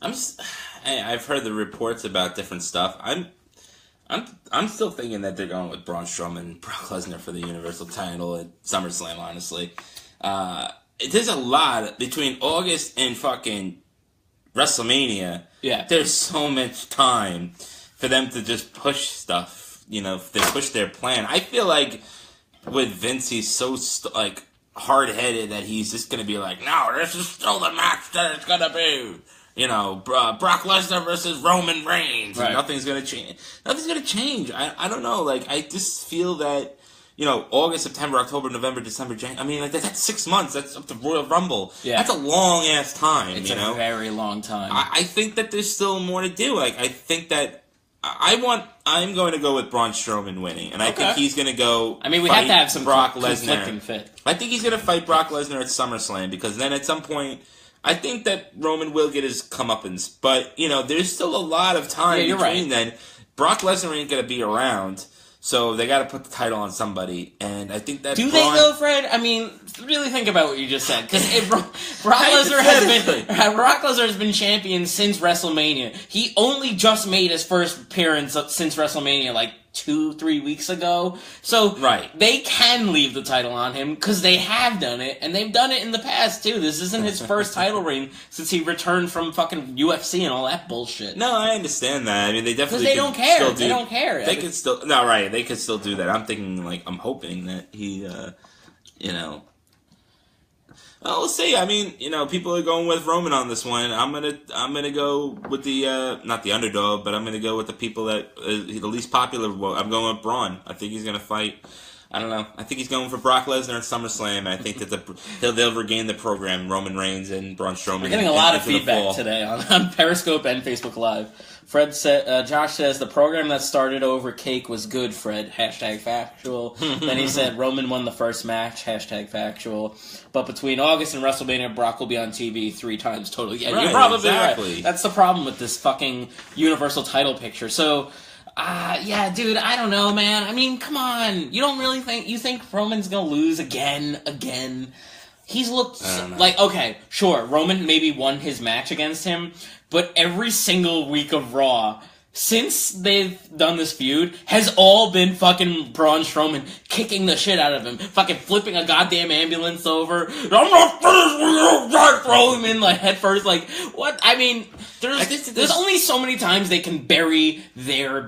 don't. I've heard the reports about different stuff. I'm still thinking that they're going with Braun Strowman and Brock Lesnar for the Universal title at SummerSlam. Honestly, there's a lot between August and fucking WrestleMania. Yeah, there's so much time for them to just push stuff. You know, they push their plan. I feel like with Vince, he's so hard-headed that he's just gonna be like, no, this is still the match that it's gonna be. You know, Brock Lesnar versus Roman Reigns. Right. Nothing's gonna change. Nothing's gonna change. I don't know. Like, I just feel that, you know, August, September, October, November, December, January. I mean, like, that's 6 months. That's up to Royal Rumble. Yeah. That's a long ass time. It's a very long time. I think that there's still more to do. Like, I think that I'm going to go with Braun Strowman winning, and I think he's going to go. I mean, we have to have some Brock Lesnar. Conflicting fit. I think he's going to fight Brock Lesnar at SummerSlam, because then at some point, I think that Roman will get his comeuppance, but, you know, there's still a lot of time between then. Brock Lesnar ain't going to be around, so they got to put the title on somebody, and I think that they though, Fred? I mean, really think about what you just said, because Brock Lesnar has been champion since WrestleMania. He only just made his first appearance since WrestleMania, like 2-3 weeks ago. So they can leave the title on him because they have done it, and they've done it in the past too. This isn't his first title reign since he returned from fucking UFC and all that bullshit. No, I understand that. I mean, they definitely they don't care. They don't care. They could still They could still do that. I'm thinking, like, I'm hoping that he, you know. Well, we'll see. I mean, you know, people are going with Roman on this one. I'm gonna go with the not the underdog, but I'm gonna go with the people that the least popular. I'm going with Braun. I think he's gonna fight. I don't know. I think he's going for Brock Lesnar at SummerSlam. And I think that they'll regain the program. Roman Reigns and Braun Strowman. We're getting a lot of feedback today on Periscope and Facebook Live. Fred said, Josh says, the program that started over cake was good, Fred. # factual. Then he said, Roman won the first match. # factual. But between August and WrestleMania, Brock will be on TV 3 times total. Yeah, you're probably right. That's the problem with this fucking Universal title picture. So, yeah, dude, I don't know, man. I mean, come on. You don't really think Roman's gonna lose again? He's looked like, okay, sure, Roman maybe won his match against him, but every single week of Raw, since they've done this feud, has all been fucking Braun Strowman kicking the shit out of him, fucking flipping a goddamn ambulance over. I'm not finished with you, throw him in like head first. Like, what? I mean, there's only so many times they can bury their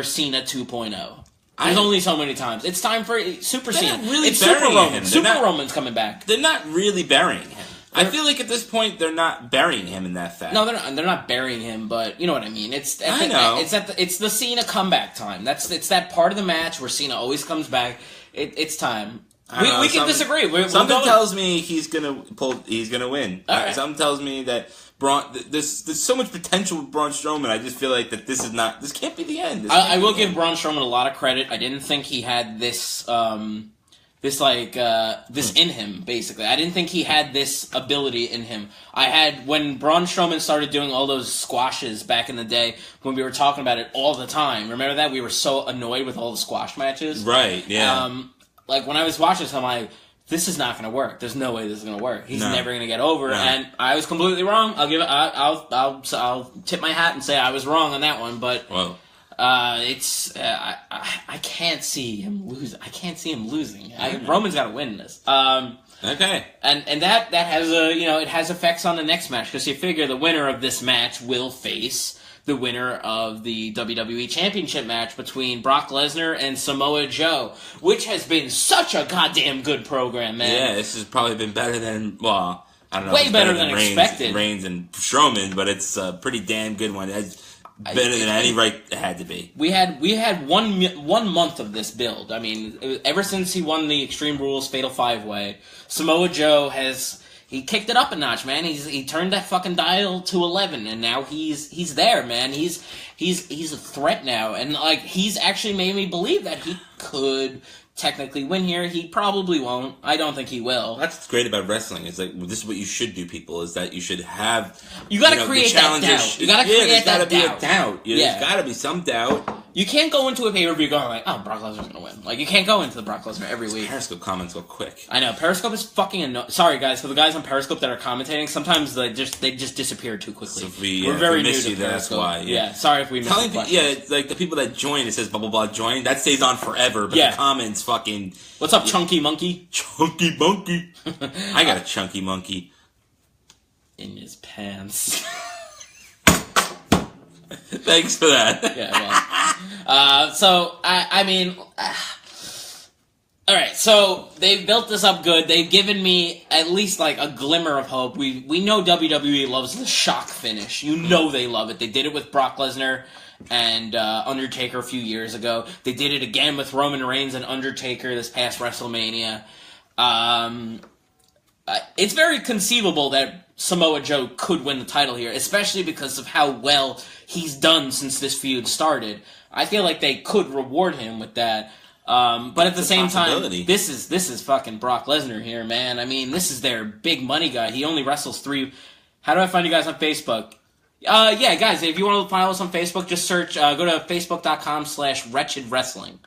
Cena 2.0. There's only so many times. It's time for Super Cena. Really, it's Super Roman. Roman's coming back. They're not really burying him. I feel like at this point they're not burying him in that fact. No, they're not burying him, but you know what I mean. It's the Cena comeback time. It's that part of the match where Cena always comes back. It's time. We can disagree. Something tells me he's gonna win. Right. Something tells me that Braun. There's so much potential with Braun Strowman. I just feel like that this can't be the end. I will give Braun Strowman a lot of credit. I didn't think he had this in him, basically. I didn't think he had this ability in him. When Braun Strowman started doing all those squashes back in the day, when we were talking about it all the time. Remember that? We were so annoyed with all the squash matches. Right, yeah. Like, when I was watching this, I'm like, this is not going to work. There's no way this is going to work. He's never going to get over. No. And I was completely wrong. I'll tip my hat and say I was wrong on that one, but... Whoa. I can't see him losing. Roman's got to win this. Okay. And that has it has effects on the next match, because you figure the winner of this match will face the winner of the WWE Championship match between Brock Lesnar and Samoa Joe, which has been such a goddamn good program, man. Yeah, this has probably been better than, I don't know. Way better than expected. Reigns and Strowman, but it's a pretty damn good one. Better than any right it had to be. We had 1 month of this build. I mean, ever since he won the Extreme Rules Fatal 5-Way, Samoa Joe he kicked it up a notch, man. He turned that fucking dial to 11, and now he's there, man. He's a threat now, and like he's actually made me believe that he could technically win here. He probably won't. I don't think he will. That's what's great about wrestling. It's like, this is what you should do, people, is that you should have... You gotta create that doubt. You gotta create that doubt. There's gotta be a doubt. There's gotta be some doubt. You can't go into a pay-per-view going like, oh, Brock Lesnar's going to win. Like, you can't go into the Brock Lesnar every week. Periscope comments go quick. I know. Periscope is fucking annoying. Sorry, guys. For the guys on Periscope that are commentating, sometimes they just disappear too quickly. So we're very new to you, Periscope. That's why. Yeah. Sorry if we missed you. Yeah, like the people that join, it says blah, blah, blah, join. That stays on forever, but the comments fucking... What's up, Chunky Monkey? Chunky Monkey. I got a Chunky Monkey. In his pants. Thanks for that. Yeah, well. So, I mean... Alright, so they've built this up good. They've given me at least, like, a glimmer of hope. We know WWE loves the shock finish. You know they love it. They did it with Brock Lesnar and Undertaker a few years ago. They did it again with Roman Reigns and Undertaker this past WrestleMania. It's very conceivable that Samoa Joe could win the title here, especially because of how well he's done since this feud started. I feel like they could reward him with that. But at the same time, this is fucking Brock Lesnar here, man. I mean, this is their big money guy. He only wrestles 3... How do I find you guys on Facebook? Yeah, guys, if you want to follow us on Facebook, just search, go to facebook.com/Wretched Wrestling.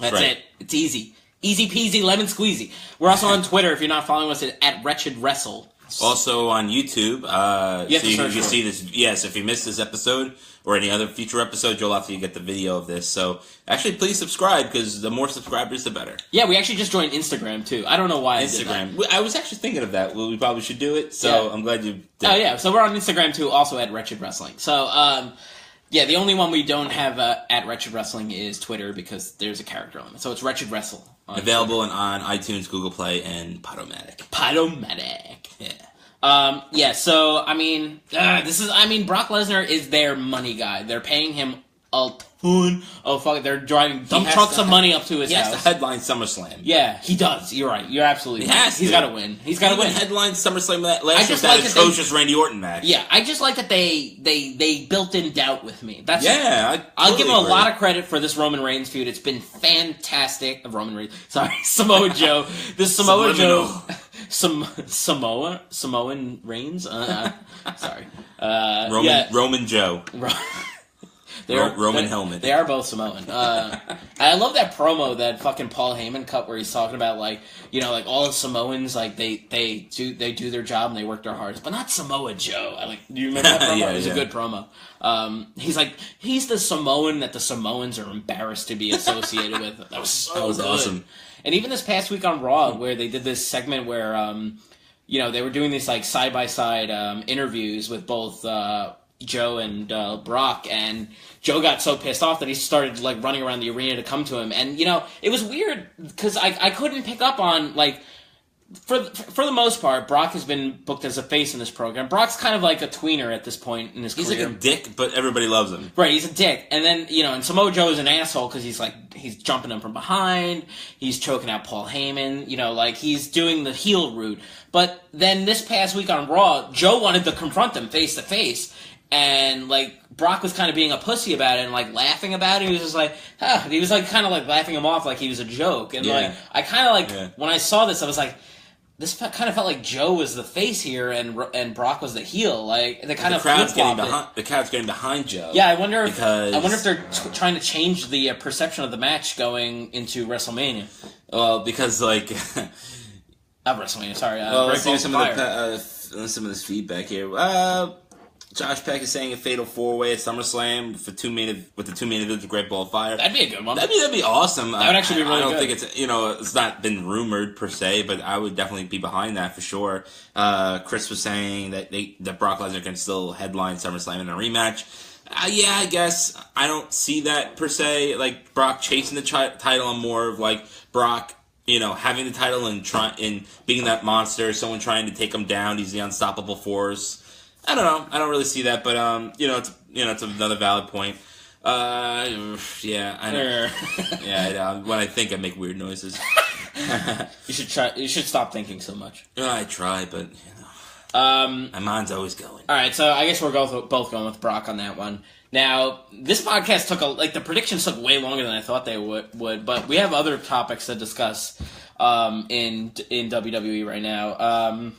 That's it. It's easy. Easy peasy, lemon squeezy. We're also on Twitter if you're not following us at Wretched Wrestle. Also on YouTube, so you can see this. Yes, if you missed this episode or any other future episodes, you'll have to get the video of this. So actually, please subscribe, because the more subscribers, the better. Yeah, we actually just joined Instagram too. I don't know why Instagram. I was actually thinking of that. Well, we probably should do it. So I'm glad you did. Oh yeah, so we're on Instagram too, also at Wretched Wrestling. So yeah, the only one we don't have at Wretched Wrestling is Twitter, because there's a character limit. So it's Wretched Wrestle. Available on iTunes, Google Play, and Podomatic. Yeah. Yeah, so, I mean, Brock Lesnar is their money guy. They're paying him a ton of fucking... They're driving dump trucks of money up to his house. He has to headline SummerSlam. Yeah, he does. You're right. You're absolutely right. He's got to win. He's got to win. Headline SummerSlam last year, that atrocious Randy Orton match. Yeah, I just like that they built in doubt with me. That's I'll give him a lot of credit for this Roman Reigns feud. It's been fantastic. Samoa Joe. This Samoa Joe... Samoan Reigns? Sorry. Roman Joe. Roman helmet. They are both Samoan. I love that promo that fucking Paul Heyman cut where he's talking about, like, you know, like all the Samoans, like they do their job and they work their hardest, but not Samoa Joe. Do you remember that promo? It was a good promo. He's like, he's the Samoan that the Samoans are embarrassed to be associated with. That was good. Awesome. And even this past week on Raw, where they did this segment where, you know, they were doing these, like, side-by-side interviews with both Joe and Brock, and Joe got so pissed off that he started, like, running around the arena to come to him. And, you know, it was weird, because I couldn't pick up on, like... For the most part, Brock has been booked as a face in this program. Brock's kind of like a tweener at this point in his career. He's like a dick, but everybody loves him. Right, he's a dick. And then, you know, and Samoa Joe is an asshole because he's jumping him from behind, he's choking out Paul Heyman, you know, like, he's doing the heel route. But then this past week on Raw, Joe wanted to confront him face to face, and, like, Brock was kind of being a pussy about it and, like, laughing about it. He was just like, he was, like, kind of, like, laughing him off like he was a joke. And, like, I kind of, like, when I saw this, I was like, this kind of felt like Joe was the face here and Brock was the heel. Like, they kind of flip-flopped the crowd's getting behind Joe. Yeah, I wonder if they're trying to change the perception of the match going into WrestleMania. Well, because, like... Not WrestleMania, sorry. Let's see some of this feedback here. Josh Peck is saying a fatal 4-way at SummerSlam with the two main events of Great Ball of Fire. That'd be a good one. That'd be awesome. That would actually be really good. I don't think it's, you know, it's not been rumored per se, but I would definitely be behind that for sure. Chris was saying that Brock Lesnar can still headline SummerSlam in a rematch. Yeah, I guess. I don't see that per se. Like, Brock chasing the title, I'm more of like Brock, you know, having the title and being that monster, someone trying to take him down. He's the unstoppable force. I don't know. I don't really see that, but it's another valid point. Yeah, I know. Yeah, when I think, I make weird noises. You should try. You should stop thinking so much. I try, but my mind's always going. All right, so I guess we're both going with Brock on that one. Now, this podcast the predictions took way longer than I thought they would, but we have other topics to discuss in WWE right now.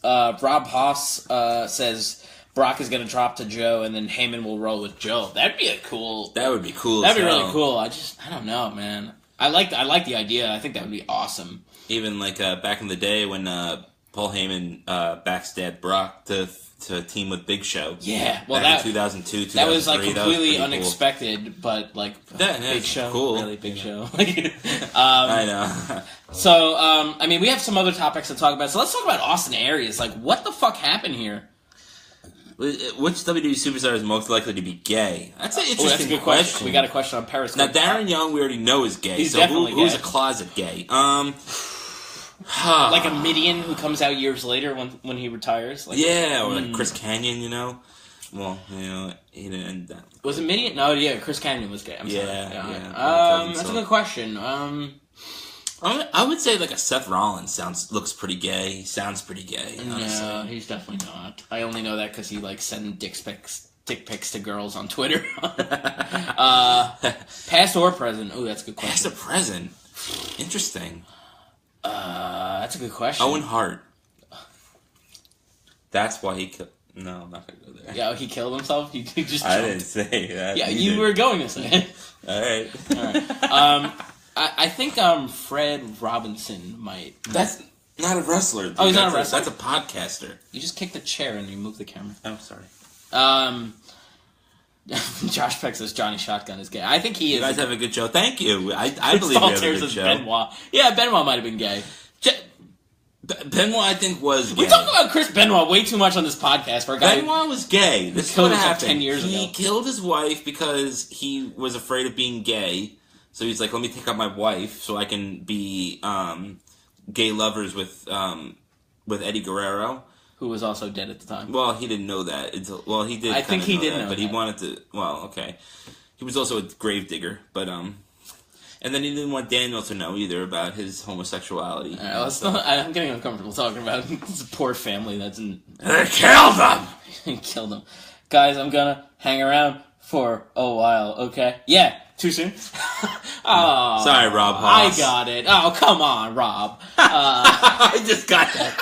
Rob Haas says, Brock is going to drop to Joe, and then Heyman will roll with Joe. That'd be cool. That would be cool. That'd be really cool. I don't know, man. I like the idea. I think that would be awesome. Even like back in the day when Paul Heyman backstabbed Brock to team with Big Show. Yeah, well, back in 2002, 2003. That was like completely unexpected, cool. But like Big Show, cool. Really Big Show. I know. So, I mean, we have some other topics to talk about. So let's talk about Austin Aries. Like, what the fuck happened here? Which WWE superstar is most likely to be gay? That's an interesting that's a good question. We got a question on Periscope. Now, Darren Young, we already know is gay. He's definitely who's gay. a closet gay? Like a Midian who comes out years later when he retires? Like, yeah, or like Chris Kanyon, you know? Well, you know, he didn't end that. Was it Midian? No, yeah, Chris Kanyon was gay. I'm sorry. Yeah. That's a good question. I would say like a Seth Rollins looks pretty gay. He sounds pretty gay. Honestly. No, he's definitely not. I only know that because he like sends dick pics to girls on Twitter. Past or present? Oh, that's a good question. Past or present? Interesting. That's a good question. Owen Hart. That's why he killed. No, I'm not gonna go there. Yeah, he killed himself. He just. I didn't say that. Yeah, you were going to say it. All right. I think Fred Robinson might. That's not a wrestler. Dude. Oh, he's not a wrestler? That's a podcaster. You just kicked the chair and you moved the camera. Oh, sorry. Josh Peck says Johnny Shotgun is gay. I think he is. You guys have a good show. Thank you. I believe you have a good show. Benoit. Yeah, Benoit might have been gay. Benoit, I think, was gay. We talk about Chris Benoit way too much on this podcast for a guy. Benoit was gay. This killed happened. himself 10 years ago. He killed his wife because he was afraid of being gay. So he's like, let me take out my wife so I can be gay lovers with Eddie Guerrero. Who was also dead at the time. Well, he didn't know that. Well, he did. I think he did know but that. he wanted to. Well, okay. He was also a gravedigger, but and then he didn't want Daniel to know either about his homosexuality. I'm getting uncomfortable talking about this poor family that's in. They killed him. He killed him, guys. I'm gonna hang around for a while. Okay. Yeah. Too soon? Oh, sorry, Rob Haas. I got it. Oh, come on, Rob. I just got that.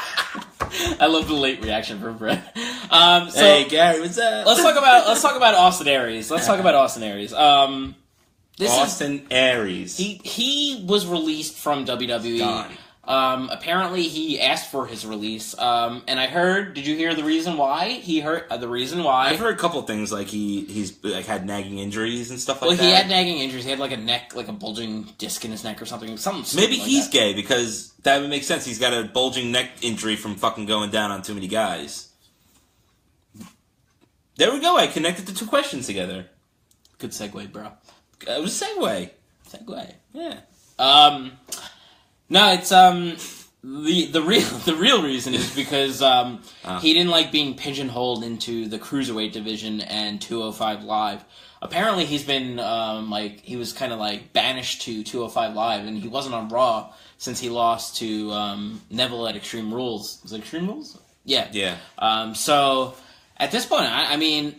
I love the late reaction from Brett. Hey, Gary, what's up? Let's talk about Austin Aries. Austin Aries. He was released from WWE. Gone. Apparently, he asked for his release, and I heard. Did you hear the reason why? He heard the reason why. I've heard a couple things like he's like had nagging injuries and stuff like that. Well, he had nagging injuries. He had like a bulging disc in his neck or something. Maybe like he's that. gay because that would make sense. He's got a bulging neck injury from fucking going down on too many guys. There we go. I connected the two questions together. Good segue, bro. It was a segue. Yeah. No, it's the real reason is because he didn't like being pigeonholed into the Cruiserweight division and 205 Live. Apparently, he's been he was kind of like banished to 205 Live, and he wasn't on Raw since he lost to Neville at Extreme Rules. Was it Extreme Rules? Yeah. Yeah. So at this point, I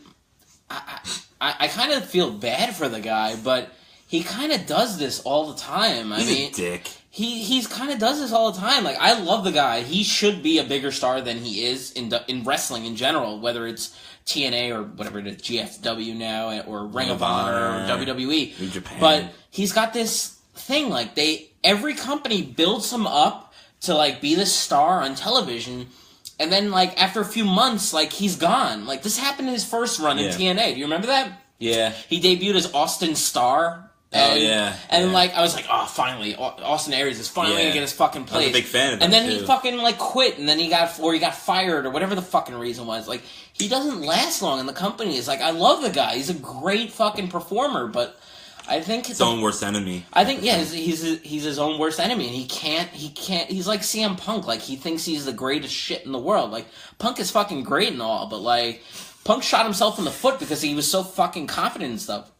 kind of feel bad for the guy, but he kind of does this all the time. He's a dick. He's kind of does this all the time. Like, I love the guy. He should be a bigger star than he is in wrestling in general, whether it's TNA or whatever it is, GFW now, or Ring of Honor, or WWE. New Japan. But he's got this thing, like, every company builds him up to, like, be this star on television, and then, like, after a few months, like, he's gone. Like, this happened in his first run in TNA. Do you remember that? Yeah. He debuted as Austin Starr. And like, I was like, oh, finally, Austin Aries is finally going to get his fucking place. I was a big fan of him, and then he fucking, like, quit, and then he got fired, or whatever the fucking reason was. Like, he doesn't last long in the company. It's like, I love the guy. He's a great fucking performer, but I think... His own worst enemy. I think, yeah, he's his own worst enemy, and he can't, he's like CM Punk. Like, he thinks he's the greatest shit in the world. Like, Punk is fucking great and all, but, like, Punk shot himself in the foot because he was so fucking confident and stuff.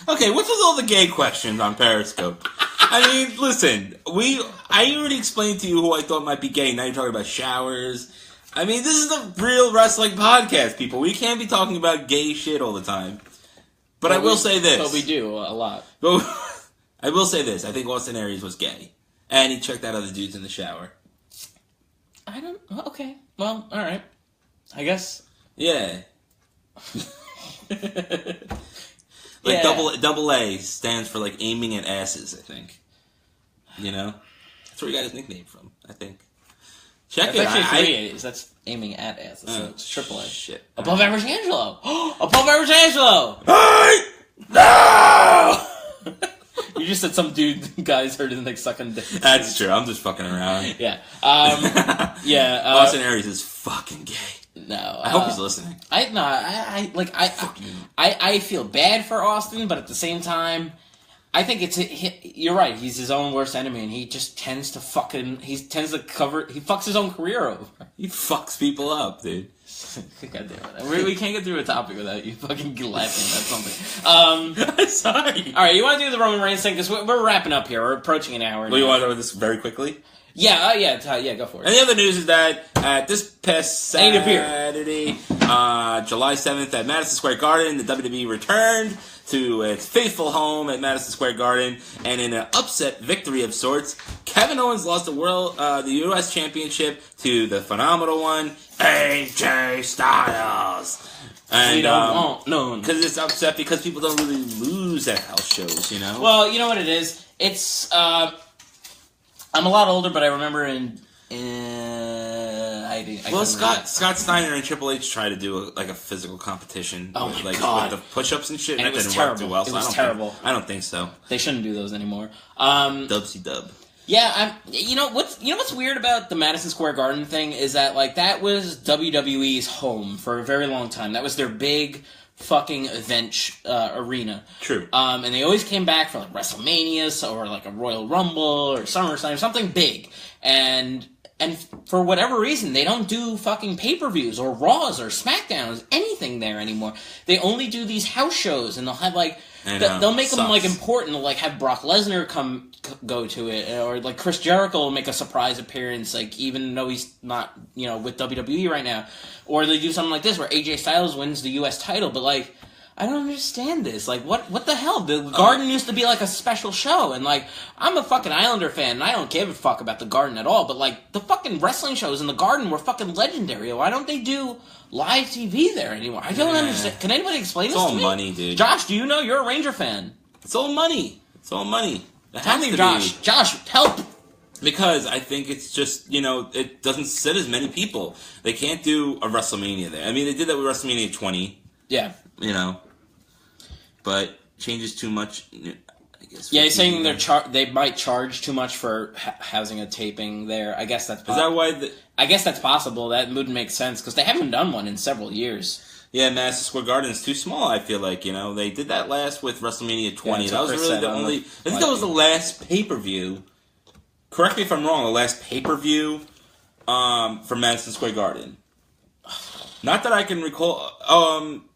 Okay, what's with all the gay questions on Periscope? I mean, listen, I already explained to you who I thought might be gay. Now you're talking about showers. I mean, this is a real wrestling podcast, people. We can't be talking about gay shit all the time. But I will say this. But we do a lot. But I will say this. I think Austin Aries was gay. And he checked out other dudes in the shower. Okay. Well, alright. I guess. Yeah. Like double A stands for like aiming at asses, I think. You know? That's where he got his nickname from, I think. Check that's it. Actually, 3 A's. That's aiming at asses. So it's triple A. Shit. Above average Angelo. Above average Angelo. Hey! No! You just said some guys heard his like sucking dick. That's true. I'm just fucking around. Yeah. Yeah. Austin Aries is fucking gay. No. I hope he's listening. I feel bad for Austin, but at the same time, I think you're right. He's his own worst enemy, and he just tends to he fucks his own career over. He fucks people up, dude. God damn it. We can't get through a topic without you fucking laughing at something. Sorry. Alright, you want to do the Roman Reigns thing? Because we're wrapping up here. We're approaching an hour. Well, you want to do this very quickly? Yeah, yeah, go for it. And the other news is that this past Saturday, July 7th at Madison Square Garden, the WWE returned to its faithful home at Madison Square Garden, and in an upset victory of sorts, Kevin Owens lost the U.S. Championship to the phenomenal one, AJ Styles. And, we don't want none. Because it's upset because people don't really lose at house shows, you know? Well, you know what it is? It's, I'm a lot older, but I remember Scott Steiner and Triple H tried to do a physical competition. Oh with, my God. with the push-ups and shit. And that it was didn't terrible. work too well. It was terrible. I don't think so. They shouldn't do those anymore. Dubsy dub. Yeah, you know what's weird about the Madison Square Garden thing is that that was WWE's home for a very long time. That was their big fucking event arena. True. And they always came back for WrestleMania or a Royal Rumble or SummerSlam, something big. And for whatever reason, they don't do fucking pay-per-views or Raws or SmackDowns, anything there anymore. They only do these house shows, and they'll have they'll make them important. They'll have Brock Lesnar go to it, or Chris Jericho will make a surprise appearance, even though he's not with WWE right now, or they do something like this where AJ Styles wins the U.S. title, but I don't understand this. What the hell? The Garden used to be a special show, and I'm a fucking Islander fan, and I don't give a fuck about the Garden at all, but the fucking wrestling shows in the Garden were fucking legendary. Why don't they do live TV there anymore? I don't understand. Can anybody explain this to me? It's all money, dude. Josh, do you know? You're a Ranger fan. It's all money. It's all money. Tell me, Josh. Josh, help! Because I think it's just, it doesn't sit as many people. They can't do a WrestleMania there. I mean, they did that with WrestleMania 20. Yeah. But changes too much, I guess. Yeah, he's saying they might charge too much for housing a taping there. I guess that's possible. Is that why? I guess that's possible. That would make sense, because they haven't done one in several years. Yeah, Madison Square Garden is too small, I feel like, They did that last with WrestleMania 20. Yeah, that was really the only... I think that was the last pay-per-view. Correct me if I'm wrong, the last pay-per-view for Madison Square Garden. Not that I can recall...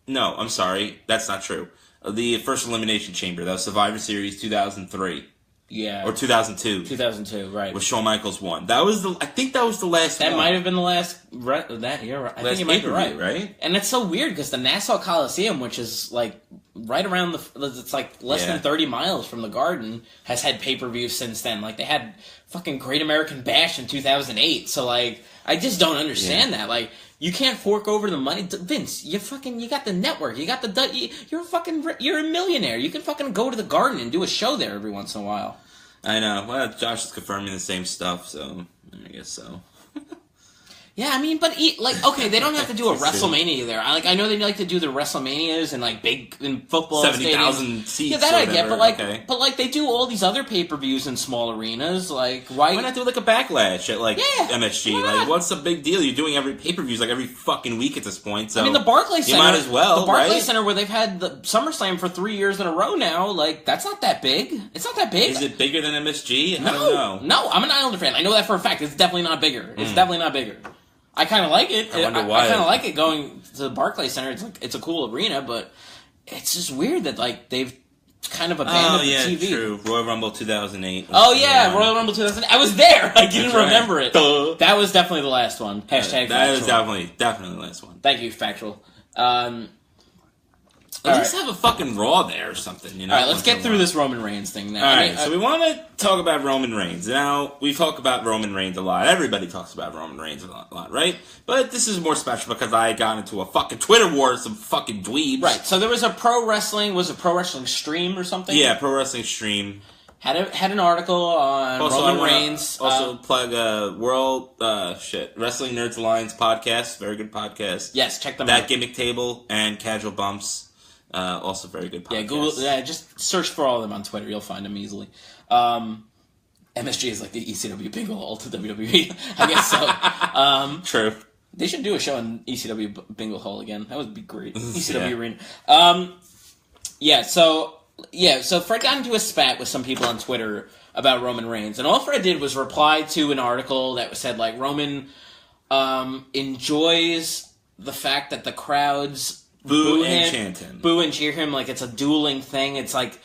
no, I'm sorry. That's not true. The first Elimination Chamber. That was Survivor Series 2003. Yeah. Or 2002. 2002, right. With Shawn Michaels won. I think that was the last one. That might have been the last... you're right. I think you might be right. Right? And it's so weird, because the Nassau Coliseum, which is, right around it's less than 30 miles from the Garden, has had pay-per-views since then. They had fucking Great American Bash in 2008. So, I just don't understand that. You can't fork over the money. Vince, you got the network. You got you're a millionaire. You can fucking go to the Garden and do a show there every once in a while. I know. Well, Josh is confirming the same stuff, so I guess so. Yeah, I mean, but okay, they don't have to do a WrestleMania there. I know they like to do the WrestleManias and big in football 70,000 seats. Yeah, that I get, but they do all these other pay-per-views in small arenas. Why not do a Backlash at MSG? What's the big deal? You're doing every pay-per-views every fucking week at this point. So I mean, the Barclays Center. You might as well. The Barclays Center, where they've had the SummerSlam for 3 years in a row now. That's not that big. It's not that big. Is it bigger than MSG? No, I don't know. No, I'm an Islander fan. I know that for a fact. It's definitely not bigger. It's definitely not bigger. I kind of like it. I wonder why. I kind of like it going to the Barclays Center. It's a cool arena, but it's just weird that they've kind of abandoned the TV. True. Royal Rumble 2008. Royal Rumble 2008. I was there. I didn't remember it. Duh. That was definitely the last one. Hashtag that factual. is definitely the last one. Thank you, factual. At least have a fucking Raw there or something, you know? All right, let's get through this Roman Reigns thing now. All right, so we want to talk about Roman Reigns. Now, we talk about Roman Reigns a lot. Everybody talks about Roman Reigns a lot, right? But this is more special because I got into a fucking Twitter war with some fucking dweebs. Right, so there was a pro wrestling stream or something? Yeah, pro wrestling stream. Had an article on Roman Reigns. Also plug Wrestling Nerds Alliance podcast. Very good podcast. Yes, check them out. That Gimmick Table and Casual Bumps. Also very good podcast. Yeah, Google. Yeah, just search for all of them on Twitter. You'll find them easily. MSG is like the ECW bingo hall to WWE. I guess so. True. They should do a show in ECW bingo hall again. That would be great. ECW arena. So Fred got into a spat with some people on Twitter about Roman Reigns, and all Fred did was reply to an article that said like Roman enjoys the fact that the crowds boo and chant him. Boo and cheer him like it's a dueling thing. It's like,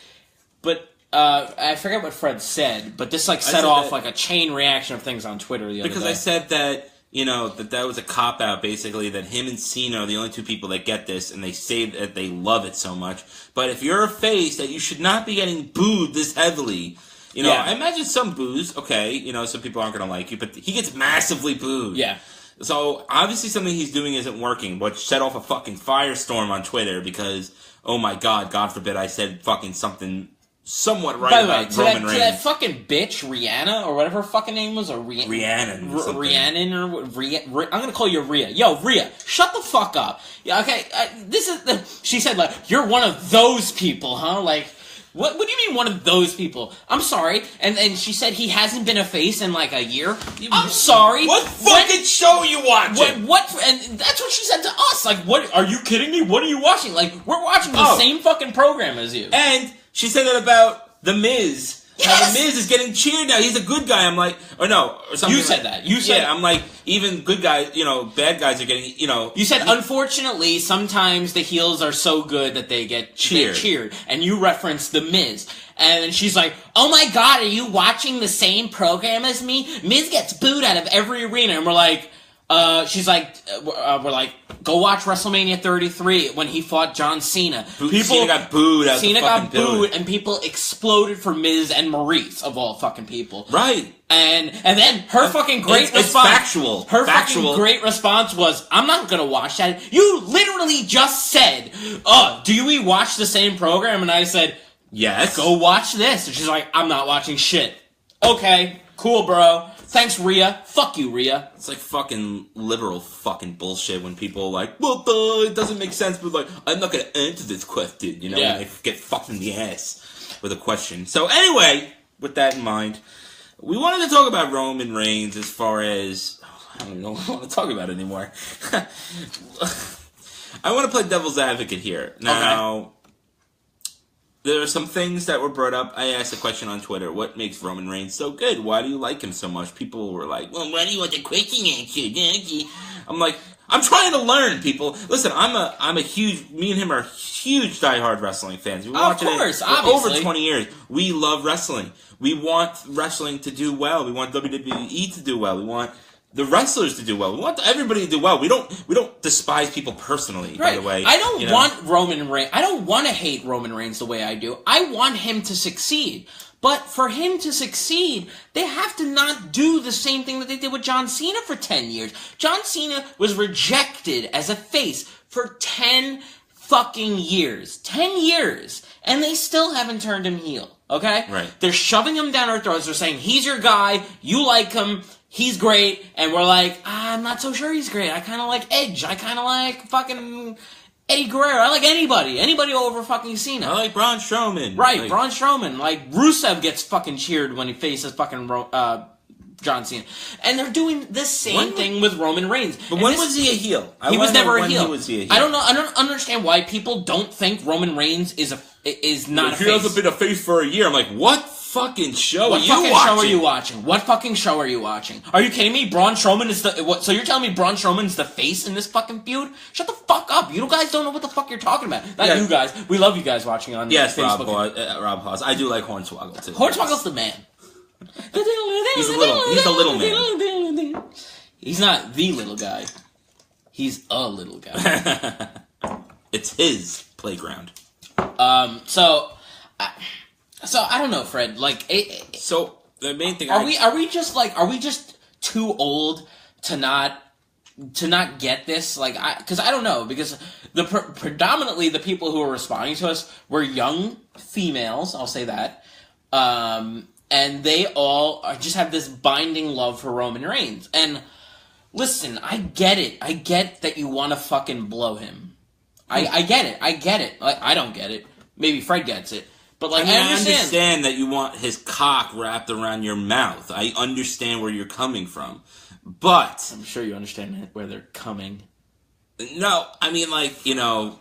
but I forget what Fred said, but this like set off like a chain reaction of things on Twitter the other day. Because I said that, you know, that was a cop-out, basically, that him and Cena are the only two people that get this, and they say that they love it so much. But if you're a face, that you should not be getting booed this heavily. You know, I imagine some boos, okay, you know, some people aren't going to like you, but he gets massively booed. Yeah. So, obviously something he's doing isn't working, which set off a fucking firestorm on Twitter because, oh my god forbid I said fucking something somewhat right about Roman Reigns. To that fucking bitch, Rihanna, or whatever her fucking name was, or Rhiannon. Rhiannon, I'm gonna call you Rhea. Yo, Rhea, shut the fuck up. Yeah, okay, she said, like, you're one of those people, huh? Like, what do you mean one of those people? I'm sorry. And she said he hasn't been a face in like a year. I'm sorry. What fucking show are you watching? What? And that's what she said to us. Like, what? Are you kidding me? What are you watching? Like, we're watching the same fucking program as you. And she said that about The Miz. Yes! How The Miz is getting cheered now. He's a good guy. I'm like, or something. You said that. You said, I'm like, even good guys, you know, bad guys are getting, you know. You said, unfortunately, sometimes the heels are so good that they get cheered. And you referenced The Miz. And then she's like, oh my god, are you watching the same program as me? Miz gets booed out of every arena. And we're like, she's like, we're like, go watch WrestleMania 33 when he fought John Cena. Cena got booed out Cena got booed, and people exploded for Miz and Maurice, of all fucking people. Right. And then her fucking great response. It's factual. Her fucking great response was, I'm not gonna watch that. You literally just said, do we watch the same program? And I said, yes. Go watch this. And she's like, I'm not watching shit. Okay, cool, bro. Thanks, Rhea. Fuck you, Rhea. It's like fucking liberal fucking bullshit when people are like, well, it doesn't make sense, but like, I'm not going to answer this question, you know, when they get fucked in the ass with a question. So anyway, with that in mind, we wanted to talk about Roman Reigns as far as, I don't know what I want to talk about anymore. I want to play devil's advocate here. Now, there are some things that were brought up. I asked a question on Twitter. What makes Roman Reigns so good? Why do you like him so much? People were like, well, why do you want the question answered? I'm like, I'm trying to learn, people. Listen, me and him are huge diehard wrestling fans. We watch it for over 20 years. We love wrestling. We want wrestling to do well. We want WWE to do well. We want the wrestlers to do well. We want everybody to do well. We don't despise people personally, by the way. I don't want Roman Reigns. I don't want to hate Roman Reigns the way I do. I want him to succeed. But for him to succeed, they have to not do the same thing that they did with John Cena for 10 years. John Cena was rejected as a face for 10 fucking years. 10 years. And they still haven't turned him heel. Okay? Right. They're shoving him down our throats. They're saying, he's your guy. You like him. He's great, and we're like, I'm not so sure he's great. I kind of like Edge. I kind of like fucking Eddie Guerrero. I like anybody over fucking Cena. I like Braun Strowman. Right, Braun Strowman. Like, Rusev gets fucking cheered when he faces fucking John Cena. And they're doing the same thing with Roman Reigns. But when was he a heel? He was never a heel. Was he a heel. I don't know. I don't understand why people don't think Roman Reigns is not a face. He hasn't been a face for a year. I'm like, what fucking show are you watching? What fucking show are you watching? Are you kidding me? Braun Strowman is so you're telling me Braun Strowman's the face in this fucking feud? Shut the fuck up. You guys don't know what the fuck you're talking about. Not you guys. We love you guys watching on Facebook. Rob Haas. I do like Hornswoggle too. Hornswoggle's the man. He's the little man. He's not the little guy. He's a little guy. It's his playground. So I don't know, Fred. Like, so the main thing are we just too old to not get this? Like, because I don't know, because predominantly the people who are responding to us were young females. I'll say that, and they all just have this binding love for Roman Reigns. And listen, I get it. I get that you want to fucking blow him. I get it. I get it. Like, I don't get it. Maybe Fred gets it. But, like, I understand that you want his cock wrapped around your mouth. I understand where you're coming from. But I'm sure you understand where they're coming. No, I mean, like, I know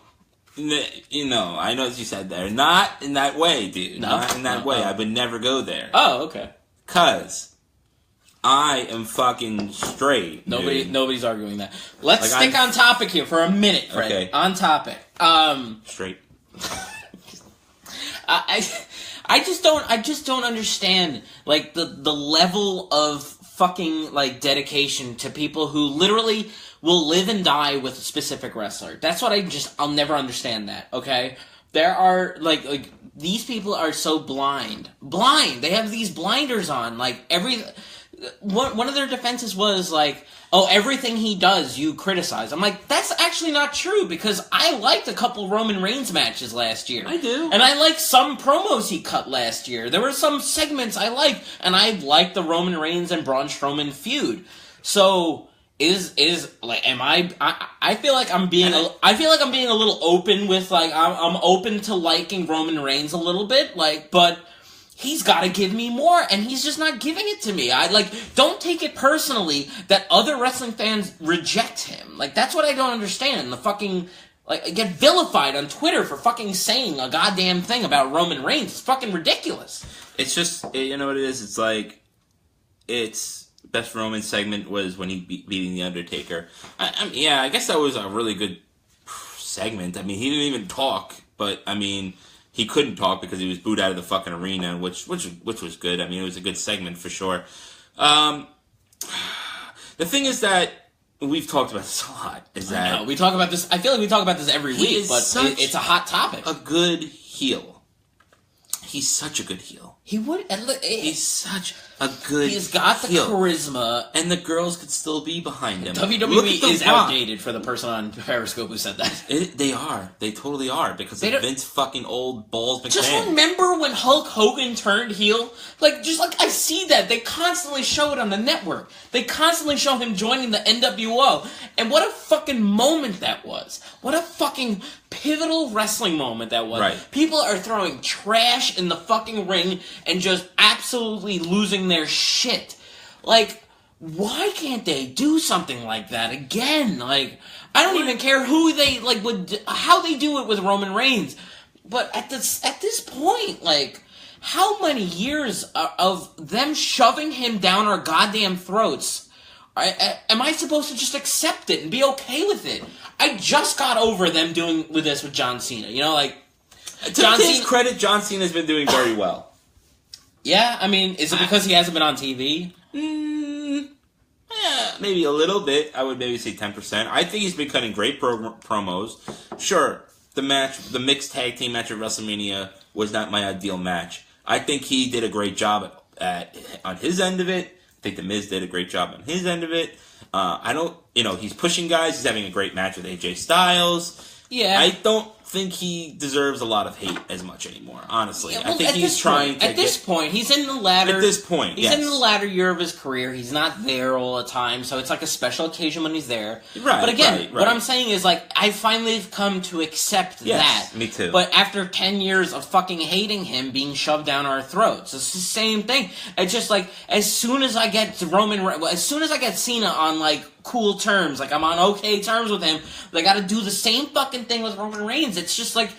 as you said there. Not in that way, dude. No? Not in that way. I would never go there. Oh, okay. 'Cause I am fucking straight. Nobody's arguing that. Let's stick on topic here for a minute, Fred. Okay. On topic. Straight. I just don't understand, like, the level of fucking, like, dedication to people who literally will live and die with a specific wrestler. That's what I'll never understand that, okay? There are, like, these people are so blind. They have these blinders on, like, one of their defenses was, like, oh, everything he does, you criticize. I'm like, that's actually not true, because I liked a couple Roman Reigns matches last year. I do. And I liked some promos he cut last year. There were some segments I liked, and I liked the Roman Reigns and Braun Strowman feud. So, I feel like I'm being a little open with, like, I'm open to liking Roman Reigns a little bit, like, but he's got to give me more, and he's just not giving it to me. Don't take it personally that other wrestling fans reject him. Like, that's what I don't understand. The fucking, like, I get vilified on Twitter for fucking saying a goddamn thing about Roman Reigns. It's fucking ridiculous. It's just, you know what it is? It's like, best Roman segment was when he beating The Undertaker. I guess that was a really good segment. I mean, he didn't even talk, but, I mean, he couldn't talk because he was booed out of the fucking arena, which was good. I mean, it was a good segment for sure. The thing is that we've talked about this a lot. We talk about this. I feel like we talk about this every week, but it's a hot topic. A good heel. He's such a good heel. He's such a good He's got the charisma. And the girls could still be behind him. WWE is outdated for the person on Periscope who said that. They are. They totally are. Because of Vince fucking old balls McMahon. Just remember when Hulk Hogan turned heel? I see that. They constantly show it on the network. They constantly show him joining the NWO. And what a fucking moment that was. What a fucking pivotal wrestling moment that was. Right. People are throwing trash in the fucking ring and just absolutely losing their shit. Like, why can't they do something like that again? Like, I don't even care who they, like, how they do it with Roman Reigns. But at this point, like, how many years of them shoving him down our goddamn throats am I supposed to just accept it and be okay with it? I just got over them doing this with John Cena. You know, like, to his credit, John Cena's been doing very well. Yeah, I mean, is it because he hasn't been on TV? Yeah, maybe a little bit. I would maybe say 10%. I think he's been cutting great promos. Sure, the mixed tag team match at WrestleMania was not my ideal match. I think he did a great job on his end of it. I think The Miz did a great job on his end of it. He's pushing guys. He's having a great match with AJ Styles. Yeah. I don't think he deserves a lot of hate as much anymore, honestly. Yeah, well, I think he's trying to At this point, he's in the latter... At this point, He's in the latter year of his career. He's not there all the time, so it's like a special occasion when he's there. Right, but again, what I'm saying is, like, I finally have come to accept that. Me too. But after 10 years of fucking hating him being shoved down our throats, it's the same thing. It's just like, as soon as I get Cena on, like, cool terms, like, I'm on okay terms with him, they gotta do the same fucking thing with Roman Reigns. It's just like,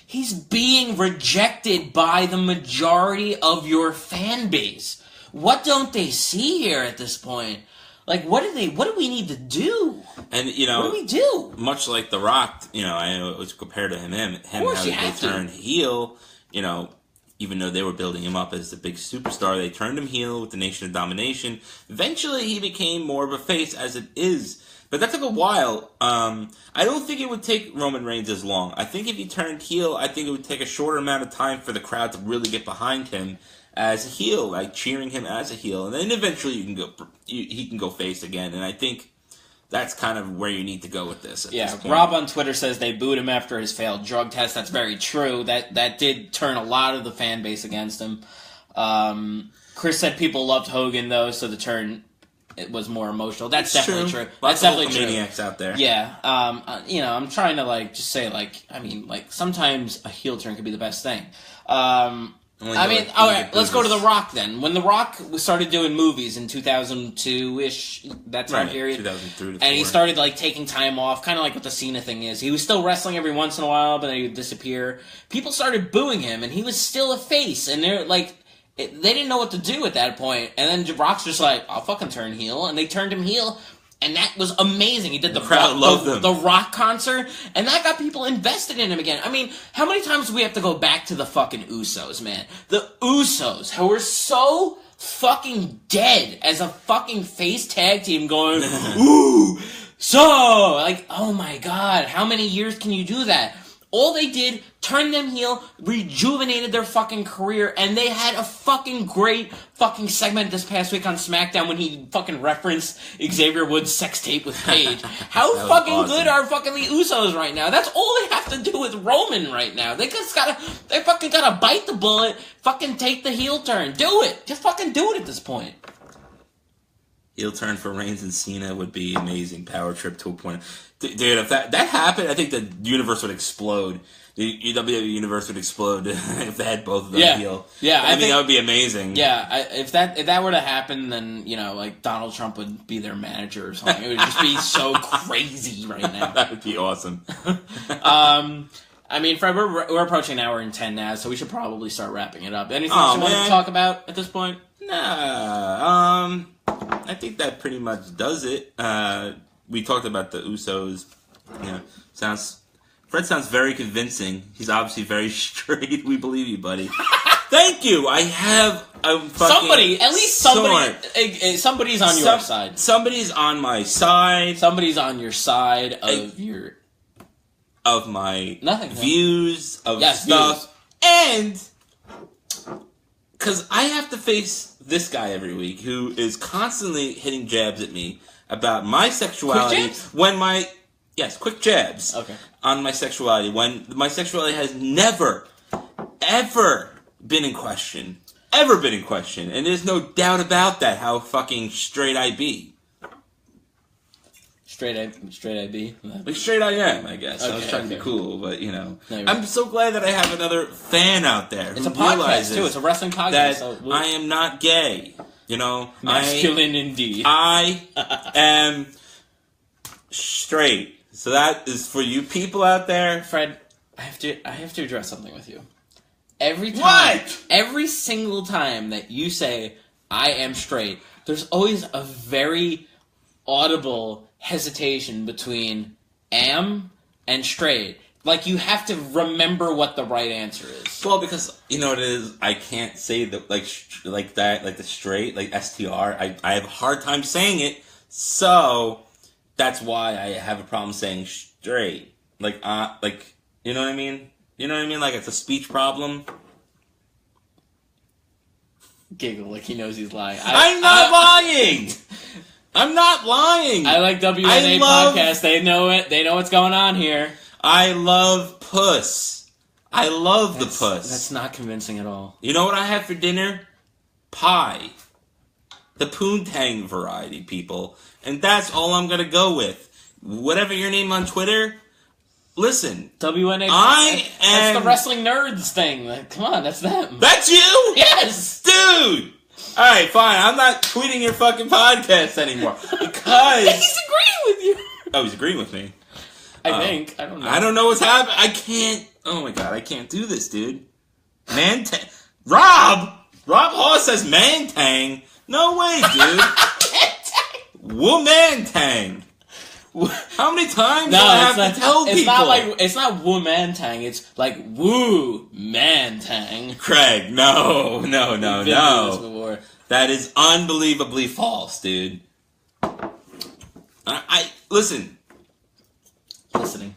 he's being rejected by the majority of your fan base. What don't they see here at this point? Like, what do we need to do? And, what do we do? Much like The Rock, I know it was compared to him having to turn heel, you even though they were building him up as the big superstar, they turned him heel with the Nation of Domination. Eventually, he became more of a face as it is. But that took a while. I don't think it would take Roman Reigns as long. I think if he turned heel, I think it would take a shorter amount of time for the crowd to really get behind him as a heel, like cheering him as a heel. And then eventually he can go face again. And I think that's kind of where you need to go with this. This point. Rob on Twitter says they booed him after his failed drug test. That's very true. That did turn a lot of the fan base against him. Chris said people loved Hogan, though, so the turn... It was more emotional. That's definitely true. That's definitely true. Maniacs out there. Yeah. I'm trying to just say sometimes a heel turn could be the best thing. All right, let's go to The Rock then. When The Rock started doing movies in 2002-ish, that time period, 2003 to and he started taking time off, kind of like what the Cena thing is. He was still wrestling every once in a while, but then he would disappear. People started booing him, and he was still a face, and they're they didn't know what to do at that point. And then Rock's just I'll fucking turn heel. And they turned him heel. And that was amazing. He did the crowd loved him. The Rock concert. And that got people invested in him again. I mean, how many times do we have to go back to the fucking Usos, man? The Usos, who were so fucking dead as a fucking face tag team going, ooh, so, oh my god, how many years can you do that? All they did, turned them heel, rejuvenated their fucking career, and they had a fucking great fucking segment this past week on SmackDown when he fucking referenced Xavier Woods' sex tape with Paige. How fucking awesome. Good are fucking the Usos right now? That's all they have to do with Roman right now. They fucking gotta bite the bullet, fucking take the heel turn. Do it. Just fucking do it at this point. Heel turn for Reigns and Cena would be amazing. Power trip to a point. Dude, if that happened, I think the universe would explode. The WWE universe would explode if they had both of them heel. Yeah, I think that would be amazing. Yeah, if that were to happen, then Donald Trump would be their manager or something. It would just be so crazy right now. That would be awesome. Fred, we're approaching an hour and 10 now, so we should probably start wrapping it up. Anything else you want to talk about at this point? Nah. I think that pretty much does it. We talked about the Usos. Fred sounds very convincing. He's obviously very straight. We believe you, buddy. Thank you. I have a fucking somebody's on your side. Somebody's on my side. Somebody's on your side of my nothing views of stuff. And because I have to face this guy every week who is constantly hitting jabs at me about my sexuality. Quick jabs. Okay. On my sexuality, when my sexuality has never, ever been in question. Ever been in question. And there's no doubt about that, how fucking straight I be. Straight I be? Straight I am, I guess. I was trying to be cool, but, I'm so glad that I have another fan out there who It's a podcast, too. It's a wrestling podcast. That I am not gay. Masculine indeed. I am straight. So that is for you people out there. Fred, I have to address something with you. Every single time that you say, I am straight, there's always a very audible hesitation between am and straight. You have to remember what the right answer is. Well, because, you know what it is? I can't say that, the straight, STR. I have a hard time saying it, so that's why I have a problem saying straight. You know what I mean? You know what I mean? It's a speech problem. Giggle like he knows he's lying. I'm not lying! I'm not lying! I like WNA podcast. They know it. They know what's going on here. I love puss. I love the puss. That's not convincing at all. You know what I had for dinner? Pie. The poontang variety, people. And that's all I'm going to go with. Whatever your name on Twitter, listen. WNA. That's the wrestling nerds thing. Come on, that's them. That's you? Yes! Dude! Alright, fine. I'm not tweeting your fucking podcast anymore. Because... He's agreeing with you. Oh, he's agreeing with me. I think. I don't know. I don't know what's happening. I can't... Oh my god, I can't do this, dude. Rob Hall says man-tang. No way, dude. Woman-tang. How many times do I have to tell people? It's not Wu-Man-Tang. It's like Woo-Man-Tang. Craig, no. That is unbelievably false, dude. Listen. Listening.